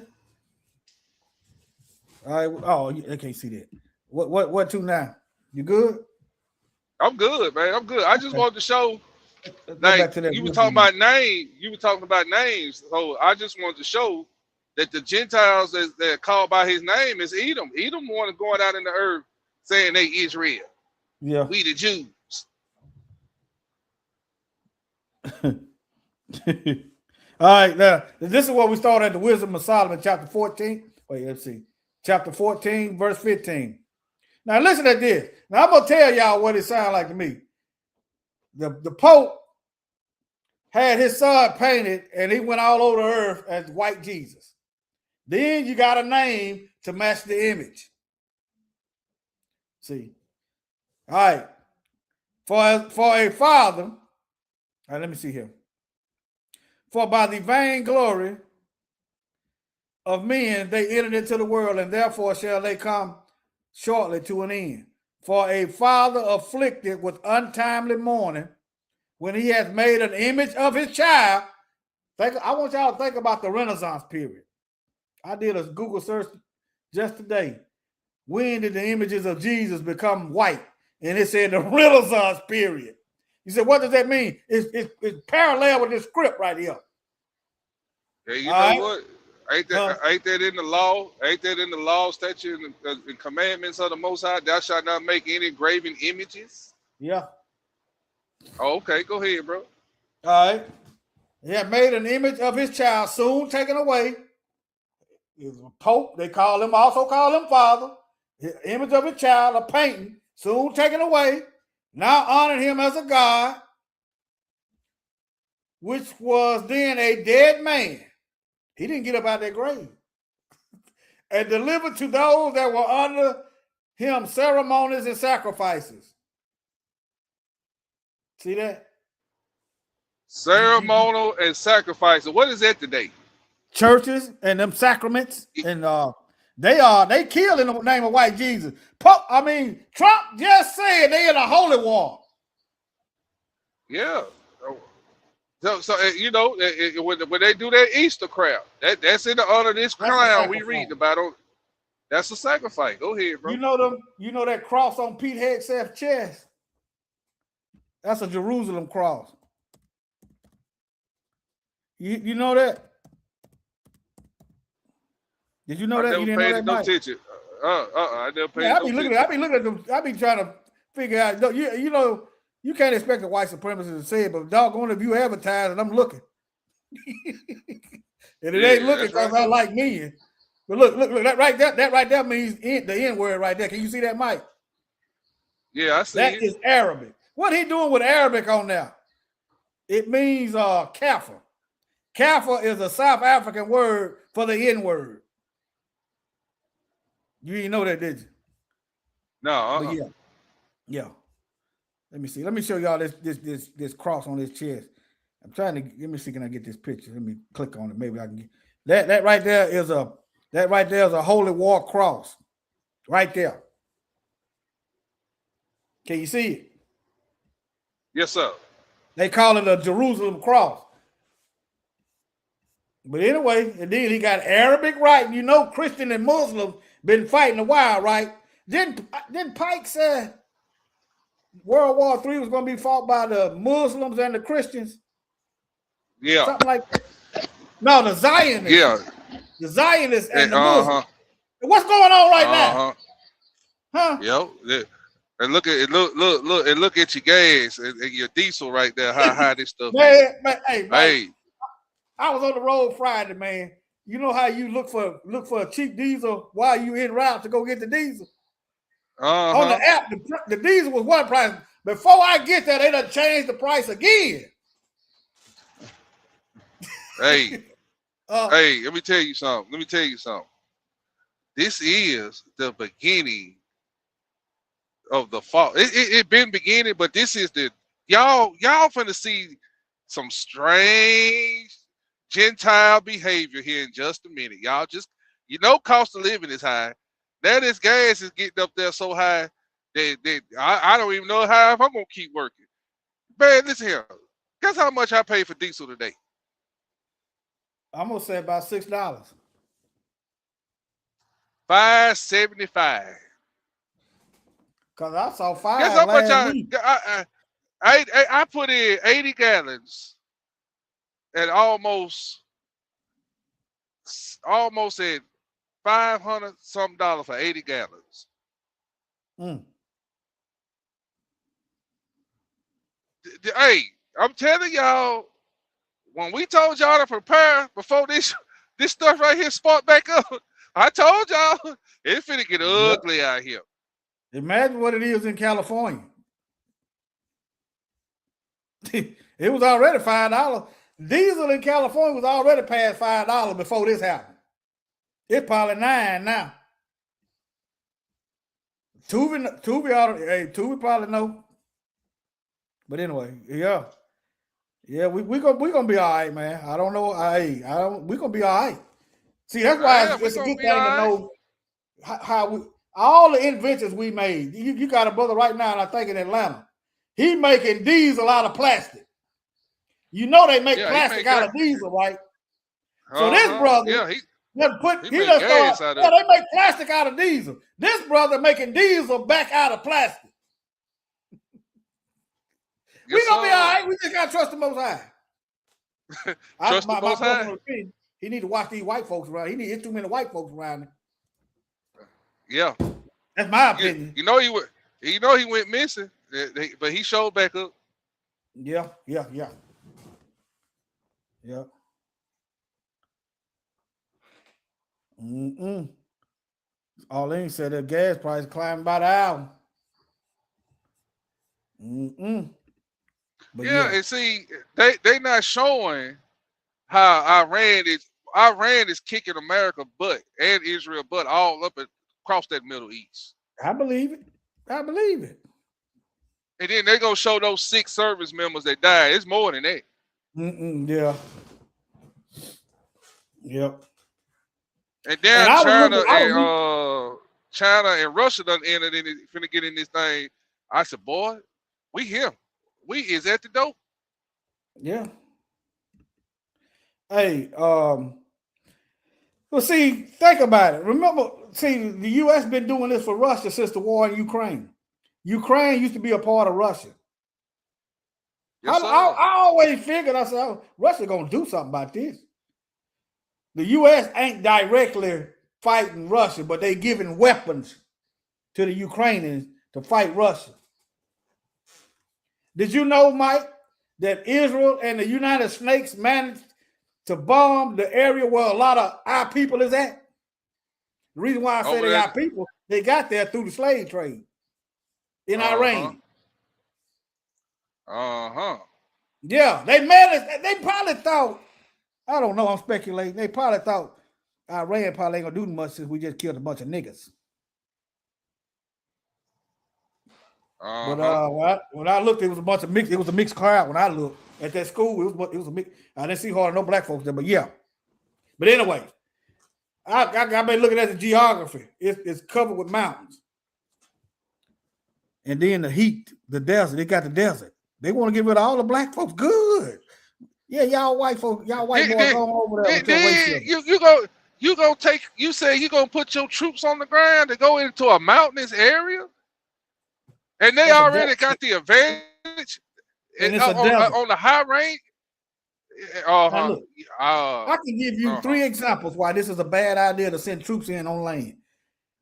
All right. Oh, I can't see that. What 2:9? You good? I'm good, man. I'm good. I just wanted to show. Like, you were talking about names. You were talking about names. So I just wanted to show that the Gentiles that are called by his name is Edom. Edom wanted going out in the earth saying they Israel. Yeah. We the Jews. All right, now this is what we started at the Wisdom of Solomon, chapter 14. Wait, let's see. Chapter 14, verse 15. Now listen to this. Now I'm gonna tell y'all what it sounds like to me. The Pope had his son painted, and he went all over the earth as white Jesus. Then you got a name to match the image. See. All right. For a father. All right, let me see here. For by the vain glory of men they entered into the world, and therefore shall they come shortly to an end. For a father afflicted with untimely mourning, when he has made an image of his child. I want y'all to think about the Renaissance period. I did a Google search just today. When did the images of Jesus become white? And it said the Renaissance period. You said, what does that mean? It's parallel with this script right here. Yeah, you know what? Ain't that in the law? Ain't that in the law, statute, and commandments of the Most High? Thou shalt not make any graven images. Yeah. Oh, okay, go ahead, bro. All right. He had made an image of his child, soon taken away. He was a pope. They also call him father. The image of his child, a painting, soon taken away. Now honored him as a god, which was then a dead man. He didn't get up out of that grave. And delivered to those that were under him ceremonies and sacrifices. See that? Ceremonial and sacrifice. What is that today? Churches and them sacraments, and they killed in the name of white Jesus. Trump just said they in a holy war. Yeah. So you know, when they do that Easter crap, that's in the honor of this clown we read about. That's a sacrifice. Go ahead, bro. You know that cross on Pete Hegseth's chest? That's a Jerusalem cross. You know that? Did you know that? You didn't know that, Mike? I never paid no attention. I be looking at them. I be trying to figure out. You know, you can't expect a white supremacist to say it, but doggone if you advertise and I'm looking. And it ain't looking because I like me. But look, that right there, means the N-word right there. Can you see that, Mike? Yeah, I see that it. That is Arabic. What he doing with Arabic on there? It means kafir. Kafir is a South African word for the N-word. You didn't know that, did you? No. Yeah. Let me see. Let me show y'all this cross on his chest. I'm trying to let me see. Can I get this picture? Let me click on it. Maybe I can get that right there is a holy war cross. Right there. Can you see it? Yes, sir. They call it a Jerusalem cross. But anyway, and then he got Arabic writing. You know, Christian and Muslim been fighting a while, right? Didn't Pike say World War III was going to be fought by the Muslims and the Christians? Yeah. Something like that. No, the Zionists. Yeah. The Zionists and the Muslims. What's going on right now? Huh? Yep. And look at your gas and your diesel right there. How high this stuff man, is. Hey. I was on the road Friday, man. You know how you look for a cheap diesel while you en route to go get the diesel? On the app, the diesel was one price. Before I get there, they done changed the price again. Hey, hey, let me tell you something. This is the beginning of the fall. It been beginning, but this is the y'all finna see some strange Gentile behavior here in just a minute. Y'all just cost of living is high. Now this gas is getting up there so high that I don't even know how if I'm gonna keep working. Man, listen here. Guess how much I paid for diesel today? I'm gonna say about $6. $5.75. Cause I saw Guess $5 how much last week. I put in 80 gallons at almost at $500 something for 80 gallons. Hey, I'm telling y'all, when we told y'all to prepare before this stuff right here sparked back up, I told y'all it's finna get ugly out here. Imagine what it is in California. It was already $5. Diesel in California was already past $5 before this happened. It's probably $9 now. Tubi probably know. But anyway, yeah, we gonna be all right, man. I don't know. We gonna be all right. See, that's why it's a good thing to know how we all the inventions we made. You got a brother right now, and I think in Atlanta, he making diesel out of plastic. You know they make plastic out of diesel, right? So this brother, they make plastic out of diesel. This brother making diesel back out of plastic. We gonna be all right. We just gotta trust the Most High. Trust the Most High. He need to watch these white folks around. It's too many white folks around him. Yeah, that's my opinion. He went missing, but he showed back up. Yeah. Arlene said the gas price climbed by the hour. But and see, they not showing how Iran is kicking America butt and Israel butt all up across that Middle East. I believe it. And then they gonna show those 6 service members that died. It's more than that. Yeah. Yep. And then China and Russia done entered in it, finna get in this thing. I said, boy, we here. We is at the door. Yeah. Hey, well, see, think about it. Remember, the U.S. been doing this for Russia since the war in Ukraine. Ukraine used to be a part of Russia. Yes, I always figured, I said, Russia gonna do something about this. The U.S. ain't directly fighting Russia, but they giving weapons to the Ukrainians to fight Russia. Did you know, Mike, that Israel and the United States managed to bomb the area where a lot of our people is at? The reason why I say they our people, they got there through the slave trade in Iran. Yeah, they managed. They probably thought, I don't know, I'm speculating. They probably thought Iran probably ain't gonna do much since we just killed a bunch of niggas. But when I looked, it was a bunch of mixed. It was a mixed crowd. When I looked at that school, it was a mix. I didn't see hardly no black folks there, but yeah. But anyway, I've been looking at the geography. It's covered with mountains, and then the heat, the desert. They got the desert. They want to get rid of all the black folks. Good. Yeah, y'all white folks, y'all white boys going over there with your racism. You gonna take? You say you gonna put your troops on the ground to go into a mountainous area? And they already got the advantage on the high range. Look, I can give you 3 examples why this is a bad idea to send troops in on land.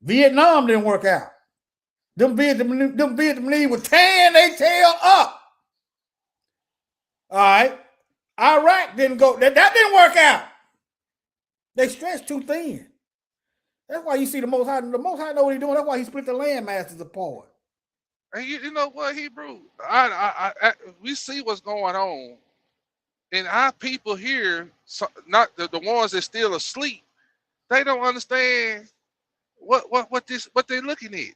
Vietnam didn't work out. Them Vietnamese were tearing their tail up. All right. Iraq didn't go. That didn't work out. They stretched too thin. That's why you see the Most High. The Most High know what he's doing. That's why he split the land masses apart. And you know what, Hebrew? We see what's going on, and our people here, not the ones that still asleep, they don't understand what they're looking at.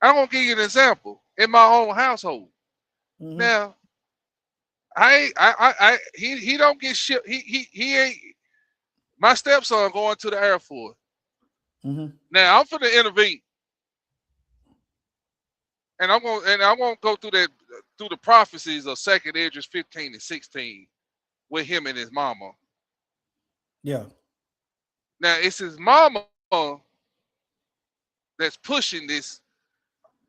I'm gonna give you an example in my own household. Mm-hmm. Now, he don't get shit. He ain't my stepson going to the Air Force. Mm-hmm. Now I'm finna intervene, and I won't go through the prophecies of Second Esdras 15 and 16 with him and his mama. Yeah. Now it's his mama that's pushing this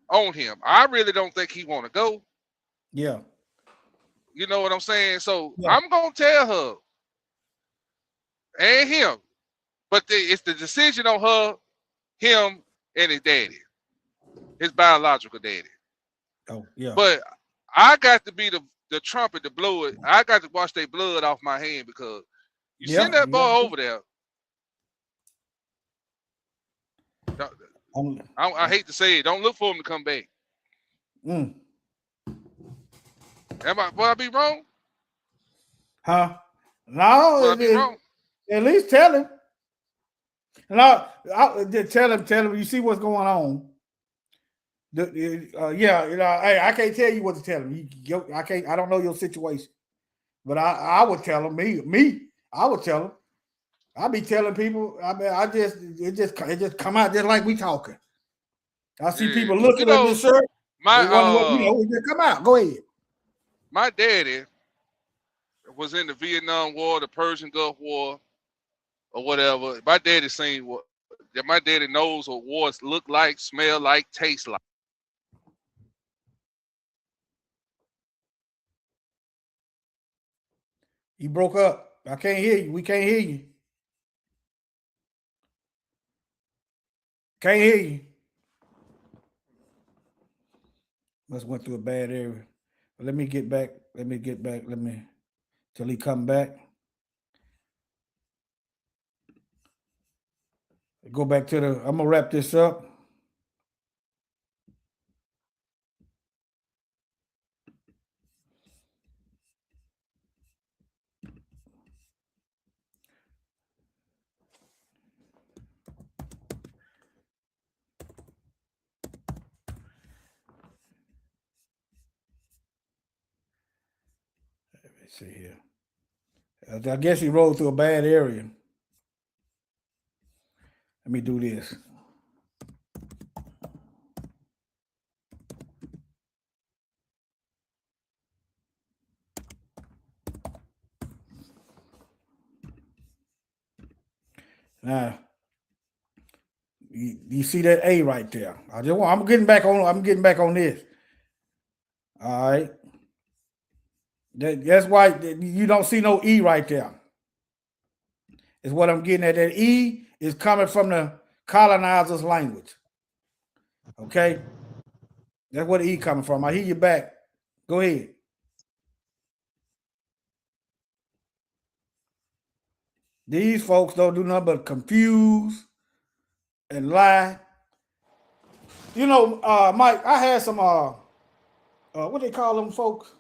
on him. I really don't think he want to go. Yeah. You know what I'm saying? So Yeah. I'm gonna tell her and him, but it's the decision on her, him, and his daddy, his biological daddy. Oh, yeah. But I got to be the trumpet to blow it. I got to wash their blood off my hand because you send Yeah. that boy over there. I hate to say it. Don't look for him to come back. Mm. Will I be wrong? Huh? No. Will I be wrong? At least tell him. No, just tell him. You see what's going on. Yeah, hey, I can't tell you what to tell him. I can't. I don't know your situation, but I would tell him. I would tell him. I be telling people. I mean, it just come out just like we talking. I see people looking at this shirt. They wonder what it just come out. Go ahead. My daddy was in the Vietnam War, the Persian Gulf War, or whatever. My daddy seen what. My daddy knows what wars look like, smell like, taste like. You broke up. I can't hear you. We can't hear you. Can't hear you. Must went through a bad area. But let me get back. Till he come back. Go back to I'm gonna wrap this up. Let me see here. I guess he rode through a bad area. Let me do this. Now, you see that A right there? I'm getting back on this. All right. That's why you don't see no E right there. Is what I'm getting at. That E is coming from the colonizer's language. Okay? That's where the E coming from. I hear you back. Go ahead. These folks don't do nothing but confuse and lie. You know, Mike, I had some what they call them folks?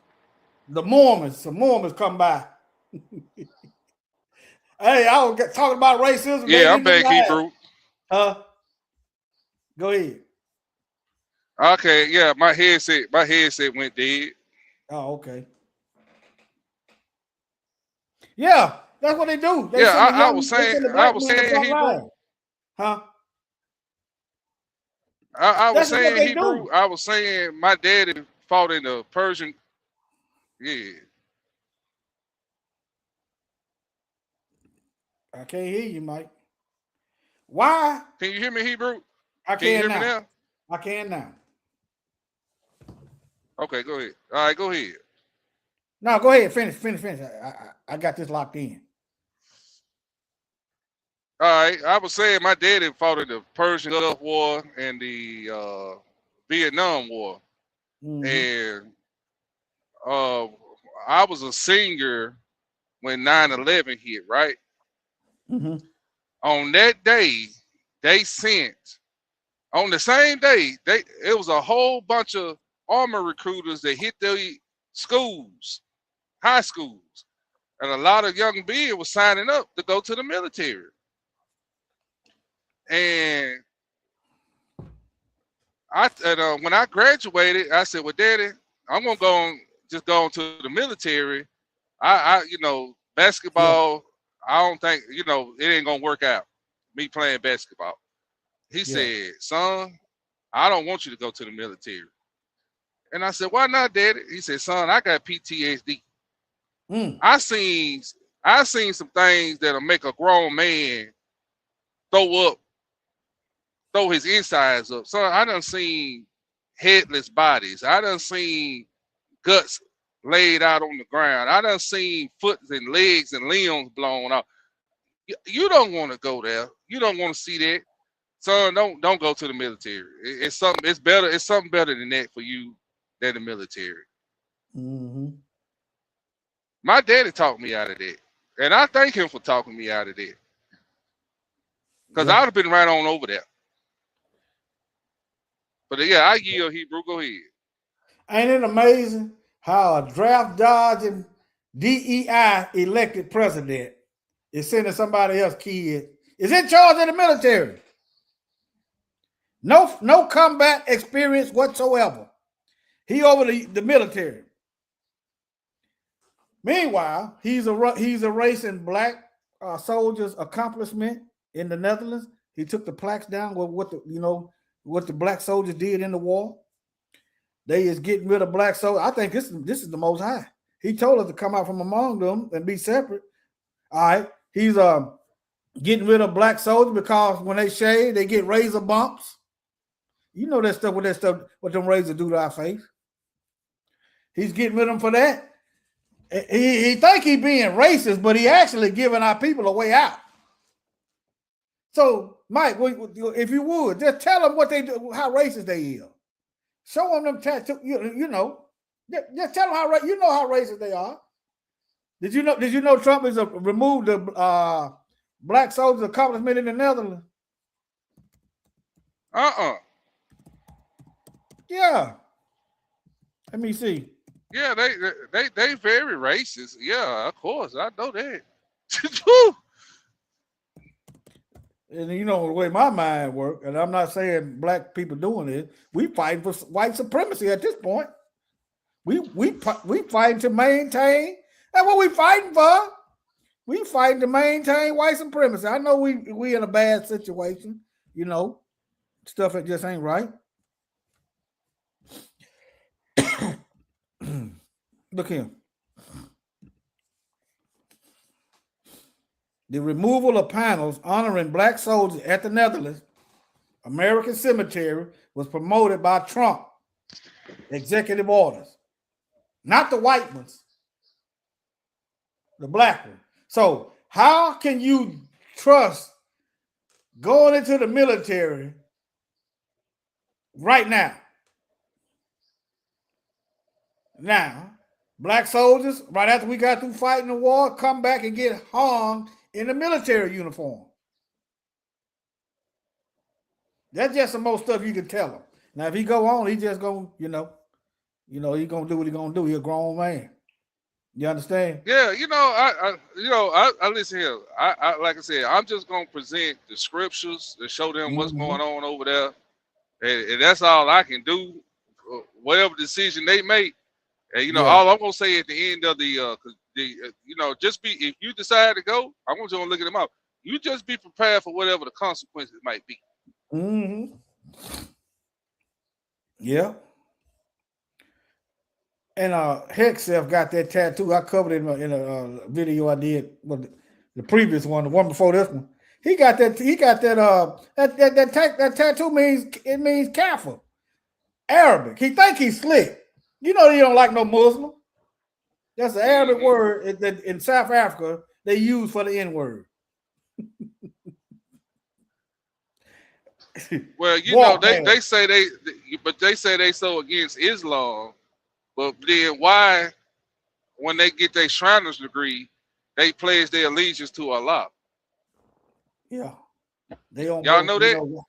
The Mormons. Some Mormons come by. Hey, I was talking about racism. Yeah, I'm back, Hebrew. Go ahead. Okay, yeah, my headset went dead. Oh, okay. Yeah, that's what they do. I was saying, Hebrew. Huh? I was saying Hebrew. I was saying my daddy fought in the Persian. Yeah. I can't hear you, Mike. Why? Can you hear me, Hebrew? Can you hear me now? I can now. Okay, go ahead. All right, go ahead. No, go ahead. Finish. I got this locked in. All right, I was saying my daddy fought in the Persian Gulf War and the Vietnam War, and I was a senior when 9/11 hit. Right. Mm-hmm. On that day, they sent on the same day. It was a whole bunch of army recruiters that hit their schools, high schools, and a lot of young men was signing up to go to the military. And when I graduated, I said, "Well, Daddy, I'm gonna just go on to the military. Yeah. Basketball. I don't think it ain't gonna work out. Me playing basketball." He Yeah. said, "Son, I don't want you to go to the military." And I said, "Why not, Daddy?" He said, "Son, I got PTSD. Mm. I seen I seen some things that'll make a grown man throw up, throw his insides up. So I done seen headless bodies. I done seen guts laid out on the ground. I done seen foot and legs and limbs blown off. You don't want to go there. You don't want to see that. Son, don't go to the military. It's something. It's better. It's something better than that for you than the military." Mm-hmm. My daddy talked me out of that, and I thank him for talking me out of that, because Yeah. I'd have been right on over there. But yeah, I yield, Hebrew. Go ahead. Ain't it amazing how a draft dodging DEI elected president is sending somebody else kid is in charge of the military? No combat experience whatsoever. He over the military. Meanwhile, he's erasing black soldiers' accomplishment in the Netherlands. He took the plaques down with what the black soldiers did in the war. They is getting rid of black soldiers. I think this is the Most High. He told us to come out from among them and be separate. All right. He's getting rid of black soldiers because when they shave, they get razor bumps. You know that stuff, what them razors do to our face. He's getting rid of them for that. He think he being racist, but he actually giving our people a way out. So, Mike, if you would, just tell them what they do, how racist they are. Show them tattoo. Just tell them how racist they are. Did you know Trump has removed the black soldiers' accomplishment in the Netherlands? Yeah. Let me see. Yeah, they very racist. Yeah, of course, I know that. And you know the way my mind works, and I'm not saying black people doing it. We fighting for white supremacy at this point. We fighting to maintain. That's what we fighting for. We fighting to maintain white supremacy. I know we in a bad situation. Stuff that just ain't right. Look here. The removal of panels honoring black soldiers at the Netherlands American Cemetery was promoted by Trump. Executive orders. Not the white ones. The black one. So how can you trust going into the military right now? Now, black soldiers, right after we got through fighting the war, come back and get hung in the military uniform. That's just some more stuff you can tell him. Now, if he go on, he just gonna, he gonna do what he gonna do. He a grown man. You understand? Yeah, I listen here. I like I said, I'm just gonna present the scriptures to show them what's going on over there, and that's all I can do. Whatever decision they make, and all I'm gonna say at the end of just be, if you decide to go, I'm gonna look at them up. You just be prepared for whatever the consequences might be. Mm-hmm. Yeah. And Hexef got that tattoo. I covered it in a video I did with the previous one, the one before this one. He got that. That tattoo means careful. Arabic. He think he's slick. You know he don't like no Muslim. That's an Arabic word that in South Africa they use for the N-word. Well, they say they say they so against Islam, but then why, when they get their Shriner's degree, they pledge their allegiance to Allah? Yeah. They on Y'all both, know you that? know.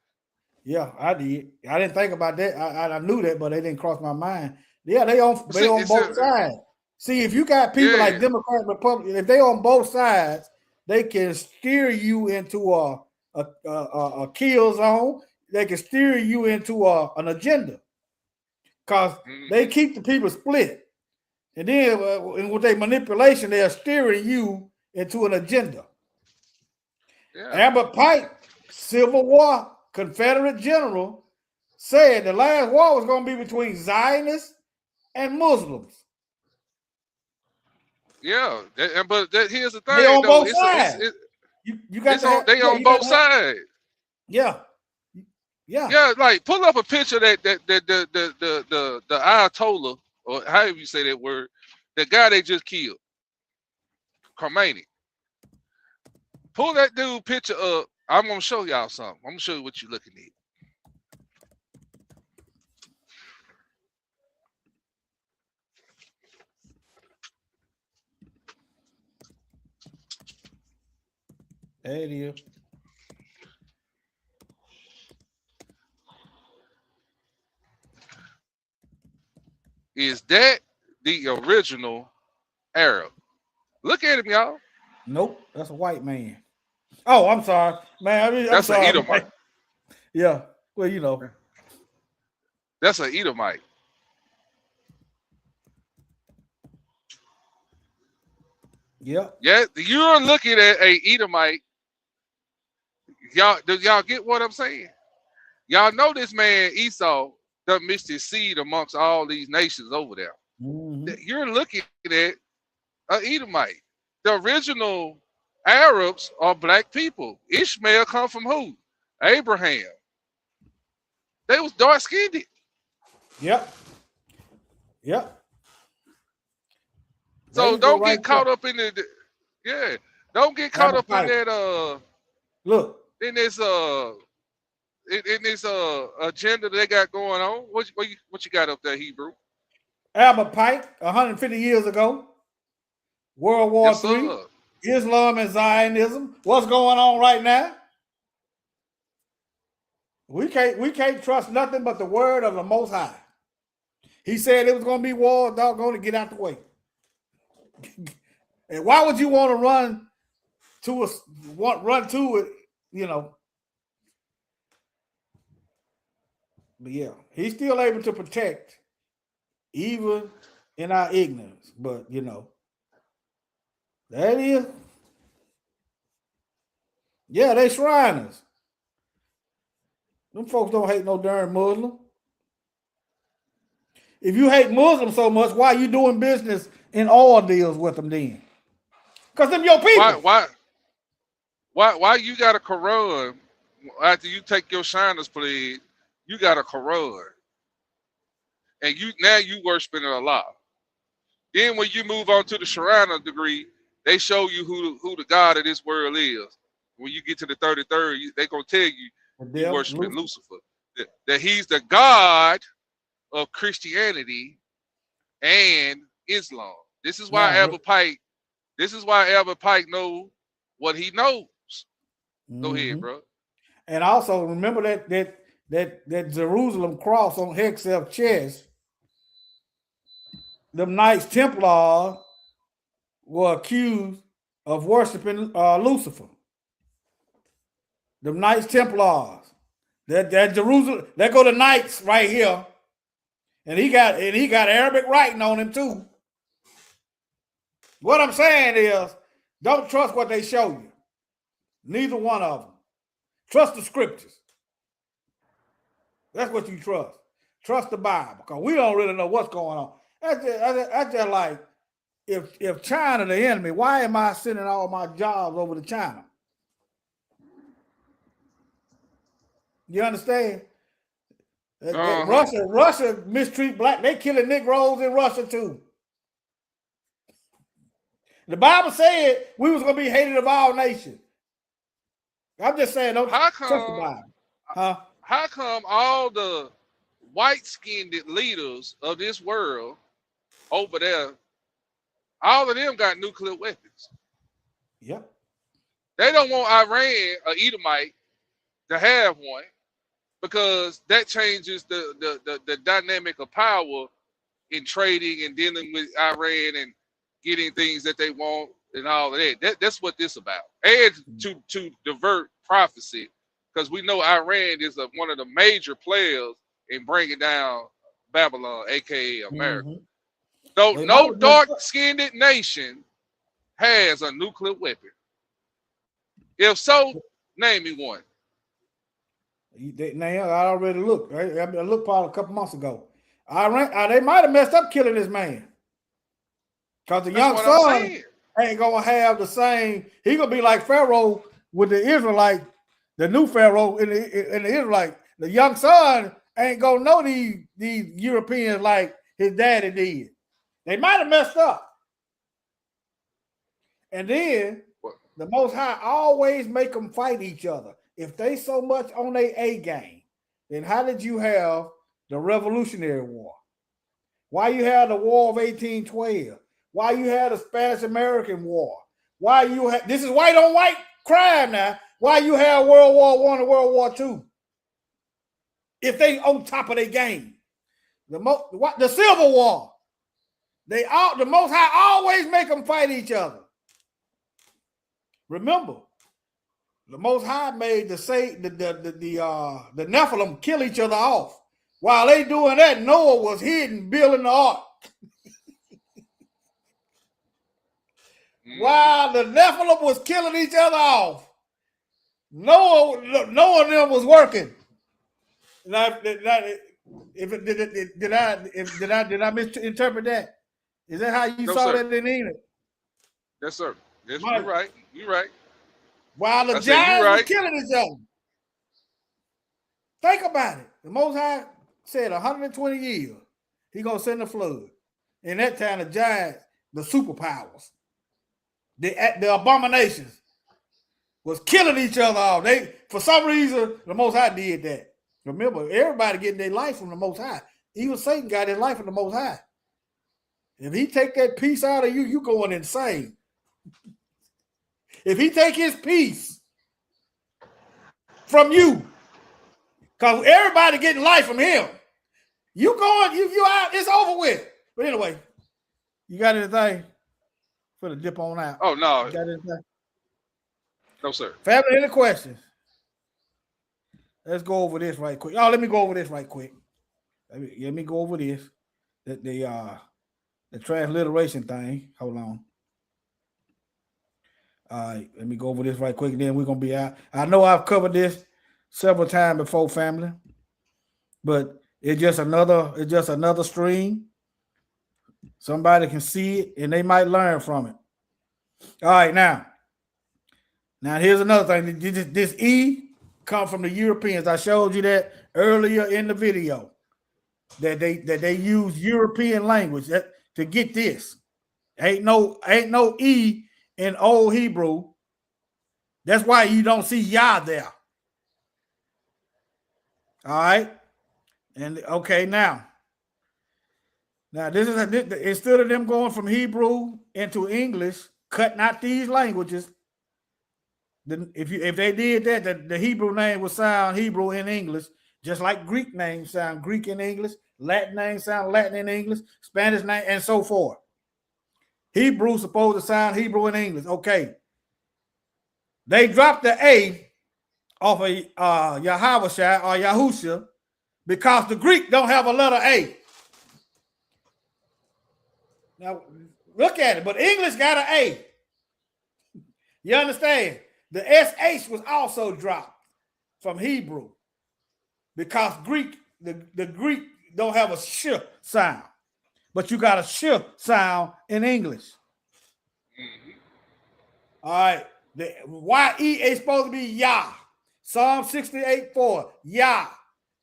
Yeah, I did. I didn't think about that. I knew that, but they didn't cross my mind. Yeah, they See, on it's both sides. See, if you got people yeah, like Democrat, Republican, if they on both sides, they can steer you into a kill zone. They can steer you into an agenda because they hmm, keep the people split. And then with their manipulation, they are steering you into an agenda. yeah, Albert Pike, Civil War Confederate general, said the last war was going to be between Zionists and Muslims. yeah. Here's the They thing on though. both sides. You got It's to on. have, They yeah, on you got both to have, sides. yeah, yeah. Yeah, like pull up a picture of the Ayatollah, or however you say that word, the guy they just killed, Khomeini. Pull that dude picture up. I'm gonna show y'all something. I'm gonna show you what you're looking at. There it is. Is that the original Arab? Look at him, y'all. Nope, that's a white man. Oh, I'm sorry, man. I'm That's an sorry, Edomite. man. Yeah, well, you know, That's an Edomite. yeah. Yeah, you're looking at a Edomite. Y'all, do y'all get what I'm saying? Y'all know this man Esau done missed his seed amongst all these nations over there. Mm-hmm. You're looking at an Edomite. The original Arabs are black people. Ishmael come from who? Abraham. They was dark skinned. Yep, yep. There So you go, don't right get there. caught up in the yeah. Don't get caught Albert up in Pike. that Look, in this in this agenda they got going on. What you got up there, Hebrew? Albert Pike, 150 years ago, World War Yes, Three, sir. Islam and Zionism. What's going on right now? We can't trust nothing but the word of the Most High. He said it was going to be war. Doggone to get out the way. And why would you want to run to it? You know. But yeah, he's still able to protect even in our ignorance. But you know, that is, yeah, they Shriners. Them folks don't hate no darn Muslim. If you hate Muslims so much, why are you doing business in oil deals with them then? Because them your Why people. why why you got a Quran after you take your Shriners pledge? You got a Quran, and you worshiping Allah. Then when you move on to the Shriner degree, they show you who the God of this world is. When you get to the 33rd, they gonna tell you The you devil, worshiping Lucifer. Lucifer, that he's the God of Christianity and Islam. This is why Now, Albert Pike. This is why Albert Pike knows what he knows. Go ahead, mhm. bro. And also remember that Jerusalem cross on Hexel's chest. Them Knights Templar were accused of worshiping Lucifer. Them Knights Templars. That Jerusalem, there go the Knights right here. And he got Arabic writing on him too. What I'm saying is, don't trust what they show you. Neither one of them. Trust the scriptures. That's what you trust. Trust the Bible, because we don't really know what's going on. That's just like, if China the enemy, why am I sending all my jobs over to China? You understand? Uh-huh. Russia mistreat black. They killing Negroes in Russia too. The Bible said we was gonna be hated of all nations. I'm just saying, don't How trust the come? Bible, huh? How come all the white-skinned leaders of this world over there, all of them got nuclear weapons? Yep. They don't want Iran or Edomite to have one because that changes the dynamic of power in trading and dealing with Iran and getting things that they want and all of that. That's what this about. And to divert prophecy, because we know Iran is one of the major players in bringing down Babylon, aka America. Mhm. Though They might no have messed up. dark-skinned nation has a nuclear weapon. If so, name me one. Now I already looked. Right? I looked probably a couple months ago. They might have messed up killing this man because the That's young what I'm son saying. ain't gonna have the same. He gonna be like Pharaoh with the Israelite, the new Pharaoh in the Israelite. The young son ain't gonna know these Europeans like his daddy did. They might have messed up. And then the Most High always make them fight each other. If they so much on their A game, then how did you have the Revolutionary War? Why you had the War of 1812? Why you had the Spanish American War? Why you had this is white on white crime now? Why you have World War I and World War II? If they on top of their game, the Civil War, the Most High always make them fight each other. Remember, the Most High made the Nephilim kill each other off. While they doing that, Noah was hidden building the ark. While the Nephilim was killing each other off, Noah and them was working. Did I misinterpret that? Is that how you saw that in Enoch? Yes, sir. Yes, you're right. You're right. While the giants was killing each other. Think about it. The Most High said 120 years, he gonna send a flood. In that time, the giants, the superpowers, the abominations, was killing each other off. They, for some reason, the Most High did that. Remember, everybody getting their life from the Most High. Even Satan got his life from the Most High. If he take that peace out of you, you going insane. If he take his peace from you, because everybody getting life from him, you out, it's over with. But anyway, you got anything for the dip on out? Oh, no. You got anything? No, sir. Family, any questions? Let's go over this right quick. Oh, let me go over this right quick. Let me go over this. The transliteration thing. Hold on. All right, let me go over this right quick, and then we're gonna be out. I know I've covered this several times before, family, but it's just another stream. Somebody can see it and they might learn from it. All right, now here's another thing. This E come from the Europeans. I showed you that earlier in the video that they use European language to get this. Ain't no E in Old Hebrew. That's why you don't see Yah there. All right. And okay, now this is instead of them going from Hebrew into English, cutting out these languages. If they did that, the Hebrew name would sound Hebrew in English, just like Greek names sound Greek in English, Latin names sound Latin in English, Spanish name, and so forth. Hebrew supposed to sound Hebrew in English. Okay. They dropped the A off of Yahushua or Yahusha because the Greek don't have a letter A. Now, look at it, but English got an A. You understand? The SH was also dropped from Hebrew because the Greek don't have a sh sound, but you got a sh sound in English. All right. The YE is supposed to be Yah. Psalm 68:4, Yah.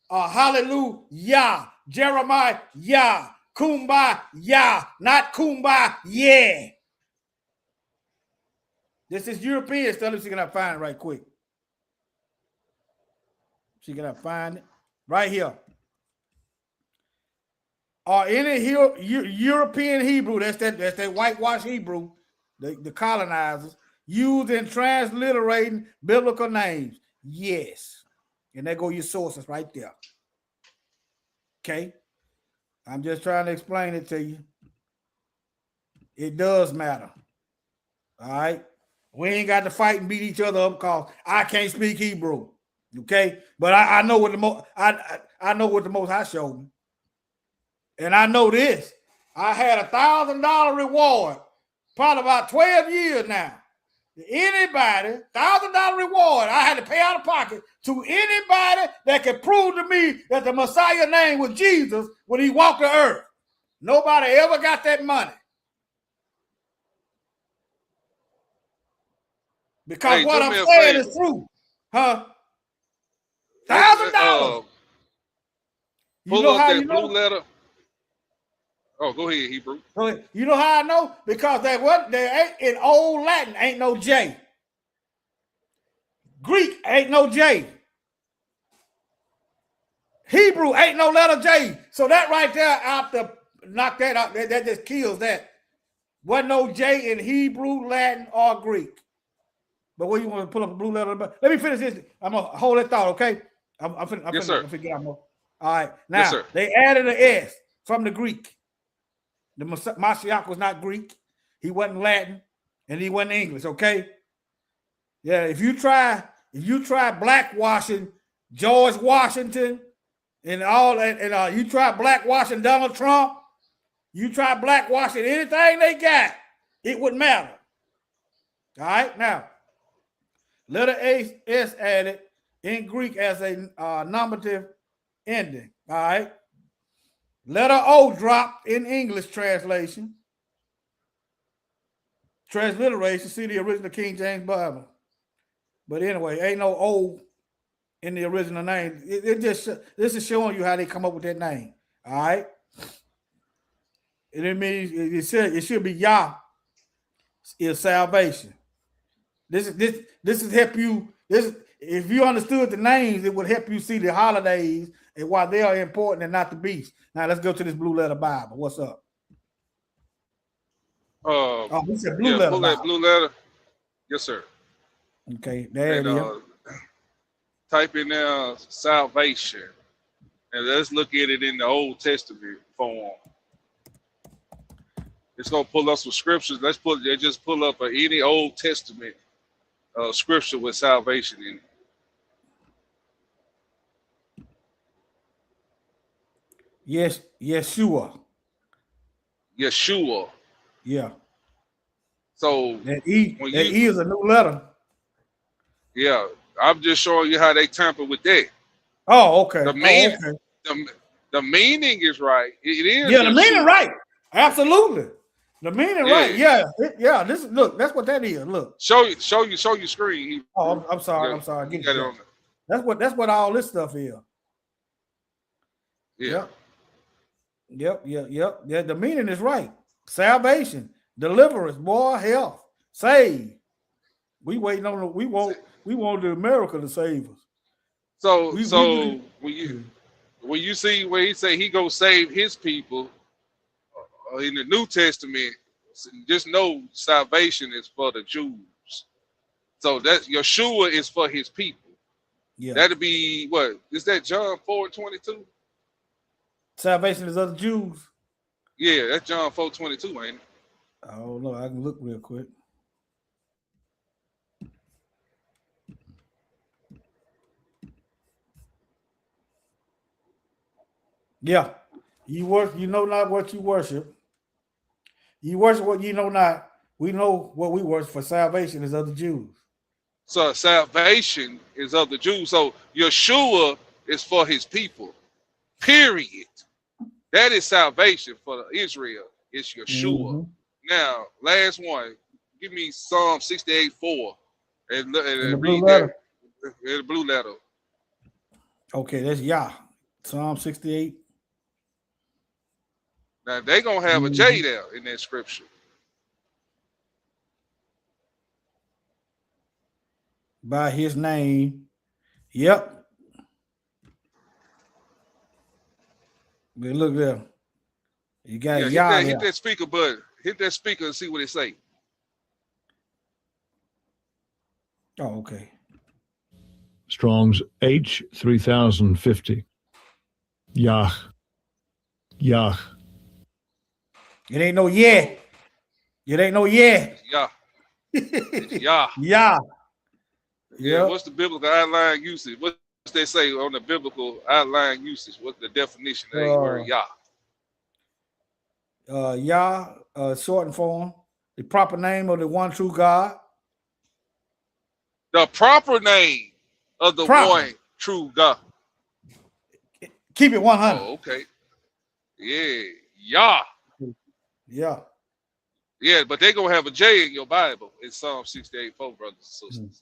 Hallelujah. Jeremiah, Yah. Kumbah, Yah. Not Kumbah, yeah. This is European stuff. Let's see if I can find it right quick. See if I can find it right here. Or any European Hebrew, that's that whitewashed Hebrew, the colonizers, used in transliterating biblical names. Yes. And there go your sources right there. Okay? I'm just trying to explain it to you. It does matter. All right? We ain't got to fight and beat each other up because I can't speak Hebrew. Okay? But I know what the most I know what the Most High showed me. And I know this. I had $1,000 reward, probably about 12 years now. Anybody, $1,000 reward, I had to pay out of pocket to anybody that could prove to me that the Messiah name was Jesus when he walked the earth. Nobody ever got that money. Because Hey, what do I'm me a saying favor. is true. Huh? $1,000. You Pull know up how that you blue know? letter. Oh, go ahead, Hebrew. You know how I know? Because there ain't in old Latin ain't no J. Greek ain't no J. Hebrew ain't no letter J. So that right there knock that out. That just kills that. Wasn't no J in Hebrew, Latin, or Greek. But what you want to pull up a blue letter? Let me finish this. I'm gonna hold that thought, okay? I'm Yes, sir. finna get out more. All right. Yes, Now sir. they added an S from the Greek. The Mashiach was not Greek. He wasn't Latin, and he wasn't English. Okay. Yeah. If you try blackwashing George Washington and all that, and you try blackwashing Donald Trump, you try blackwashing anything they got, it wouldn't matter. All right. Now, letter S added in Greek as a nominative ending. All right. Letter O dropped in English translation. Transliteration, see the original King James Bible. But anyway, ain't no O in the original name. This is showing you how they come up with that name. All right. And it means it should be Yah is salvation. This is help you. If you understood the names, it would help you see the holidays and why they are important and not the beast. Now let's go to this blue letter Bible. What's up? Oh, we said blue Yeah, letter pull that Bible. blue letter. Yes, sir. Okay, there And it is. type in there salvation, and let's look at it in the Old Testament form. It's gonna pull up some scriptures. Just pull up any Old Testament scripture with salvation in it. Yes, Yeshua. Yeshua. Yeah. So That when E is a new letter. yeah, I'm just showing you how they tamper with that. Oh, okay. The meaning, Okay. the meaning is right. It is Yeah, the meaning Yeshua. right. Absolutely. The meaning right. Yeah. Yeah. Look, that's what that is. Look. Show you screen. Oh, I'm sorry. Yeah, I'm sorry. you got it on there. That's what all this stuff is. Yeah. Yep. Yeah, the meaning is right. Salvation, deliverance, boy, health, save. We waiting on we want the America to save us. So We when you see where he say he go save his people in the New Testament, just know salvation is for the Jews. So that Yeshua is for his people. yeah. That'll be what? Is that John 4:22? Salvation is of the Jews. Yeah, that's John 4:22, ain't it? I don't know. I can look real quick. Yeah. You know not what you worship. You worship what you know not. We know what we worship, for salvation is of the Jews. So salvation is of the Jews. So Yeshua is for his people. Period. That is salvation for Israel. It's Yeshua. Mm-hmm. Now, last one. Give me Psalm 68:4 and In the blue read letter. that in the blue letter. Okay, that's Yah. Psalm 68. Now they gonna have a J there in that scripture. By his name. Yep. But look there. You got Yeah, Yah hit there. that speaker button. Hit that speaker and see what it say. Oh, okay. Strong's H3050. Yah. Yah. It ain't no yeah. It ain't no yeah. It's Yah. It's Yah. Yeah. Yeah. What's the biblical outline usage? What they say on the biblical outline usage? What's the definition of the word Yah? Yah, shortened form, the proper name of the one true God. The proper name of the one true God. Keep it 100. Oh, okay. Yeah. Yah. Yeah. Yeah, but they're going to have a J in your Bible in Psalm 68:4, brothers and sisters.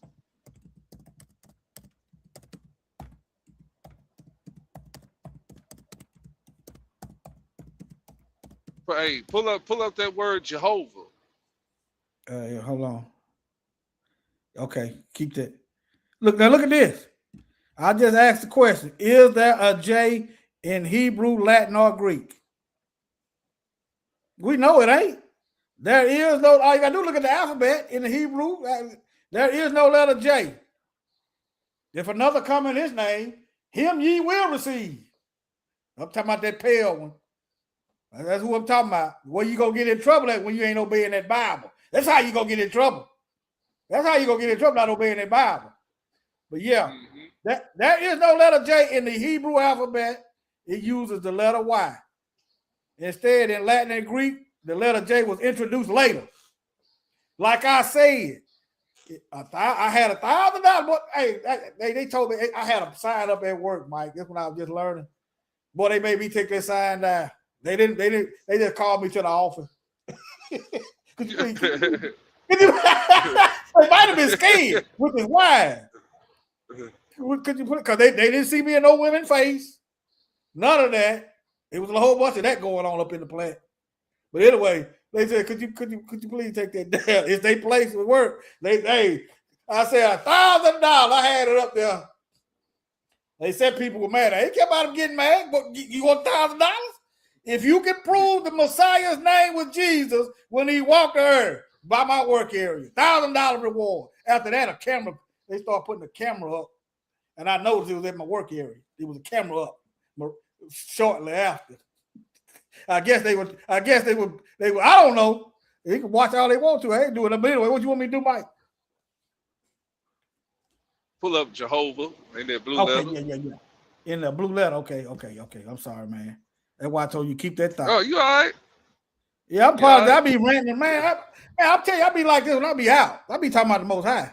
Hey, pull up that word Jehovah. Hold on. Okay, keep that. Look at this. I just asked the question: is there a J in Hebrew, Latin, or Greek? We know it ain't. There is no. All you gotta do look at the alphabet in the Hebrew. There is no letter J. If another come in his name, him ye will receive. I'm talking about that pale one. That's who I'm talking about. Where you gonna get in trouble at when you ain't obeying that Bible? That's how you gonna get in trouble. That's how you gonna get in trouble, not obeying that Bible. But yeah, there is no letter J in the Hebrew alphabet. It uses the letter Y. Instead, in Latin and Greek, the letter J was introduced later. Like I said, I had $1,000. But hey, they told me I had a sign up at work, Mike. That's when I was just learning. Boy, they made me take that sign down. They didn't. They just called me to the office. Could you please? They might have been scared with his wine. Could you put it? Because they didn't see me in no women's face. None of that. It was a whole bunch of that going on up in the plant. But anyway, they said, could you please take that down? It's their place of work. I said $1,000. I had it up there. They said people were mad. They kept out of getting mad, but you want $1,000? If you can prove the Messiah's name was Jesus when he walked the earth by my work area, $1,000 reward. After that, they started putting a camera up, and I noticed it was at my work area. It was a camera up shortly after. I guess they would. I don't know. They can watch all they want to. I ain't doing it. But anyway, what you want me to do, Mike? Pull up Jehovah in that blue letter. Yeah. In the blue letter. Okay. I'm sorry, man. That's why I told you keep that thought. Oh, you all right? Yeah, I'm part of that. I be ranting, man. I'll tell you, I be like this when I be out. I be talking about the Most High.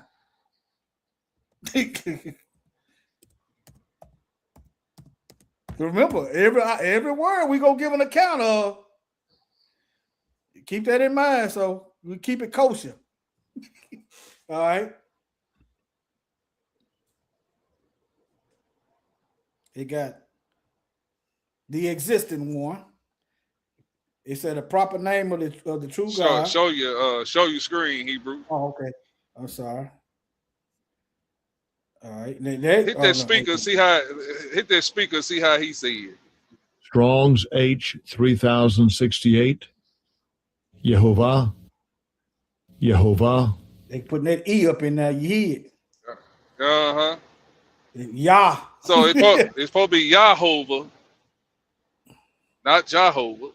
Remember, every word we gonna give an account of. Keep that in mind, so we keep it kosher. All right. It got the existing one. It said the proper name of the true God. Show your screen, Hebrew. Oh, okay. I'm sorry. All right. Hit that speaker, see how he said it. Strong's H3068. Yehovah. Yehovah. They putting that E up in there. You hear it. Uh-huh. Yah. So it's supposed to be Yahovah, not Jehovah.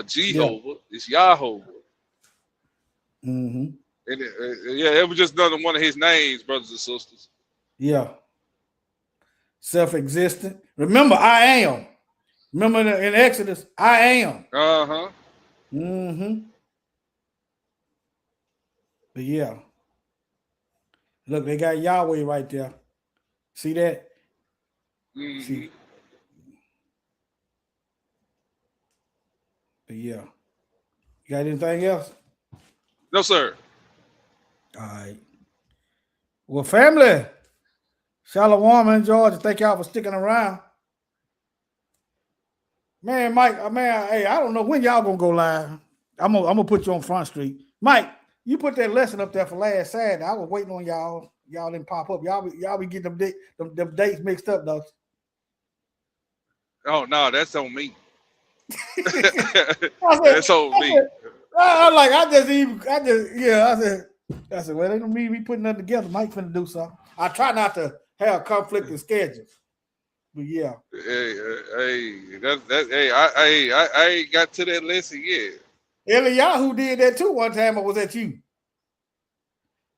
Jehovah. Yeah. It's Yahovah. Mm-hmm. And it was just another one of his names, brothers and sisters. Yeah. Self-existent. Remember, I am. Remember in Exodus, I am. Uh-huh. Mm-hmm. But yeah. Look, they got Yahweh right there. See that? Mm-hmm. See. But yeah. You got anything else? No, sir. All right. Well, family. Shalom and Georgia. Thank y'all for sticking around. Man, Mike, hey, I don't know when y'all gonna go live. I'm gonna put you on Front Street. Mike, you put that lesson up there for last Saturday. I was waiting on y'all. Y'all didn't pop up. Y'all be getting them dates mixed up, though. Oh no, that's on me. That's on me. I said, well, they don't need me putting nothing together. Mike finna do something. I try not to have conflicting schedules. But yeah. I ain't got to that lesson yet. Eliyahu did that too one time, or was that you?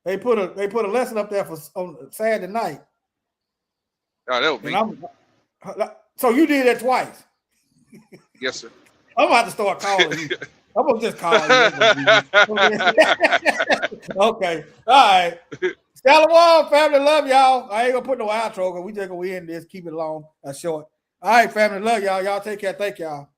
They put a lesson up there on Saturday night. Oh, that was me. So you did that twice. Yes, sir. I'm about to start calling you. I'm gonna just call you. Okay. All right. Shalom, family. Love y'all. I ain't gonna put no outro because we just gonna end this. Keep it long, short. All right, family. Love y'all. Y'all take care. Thank y'all.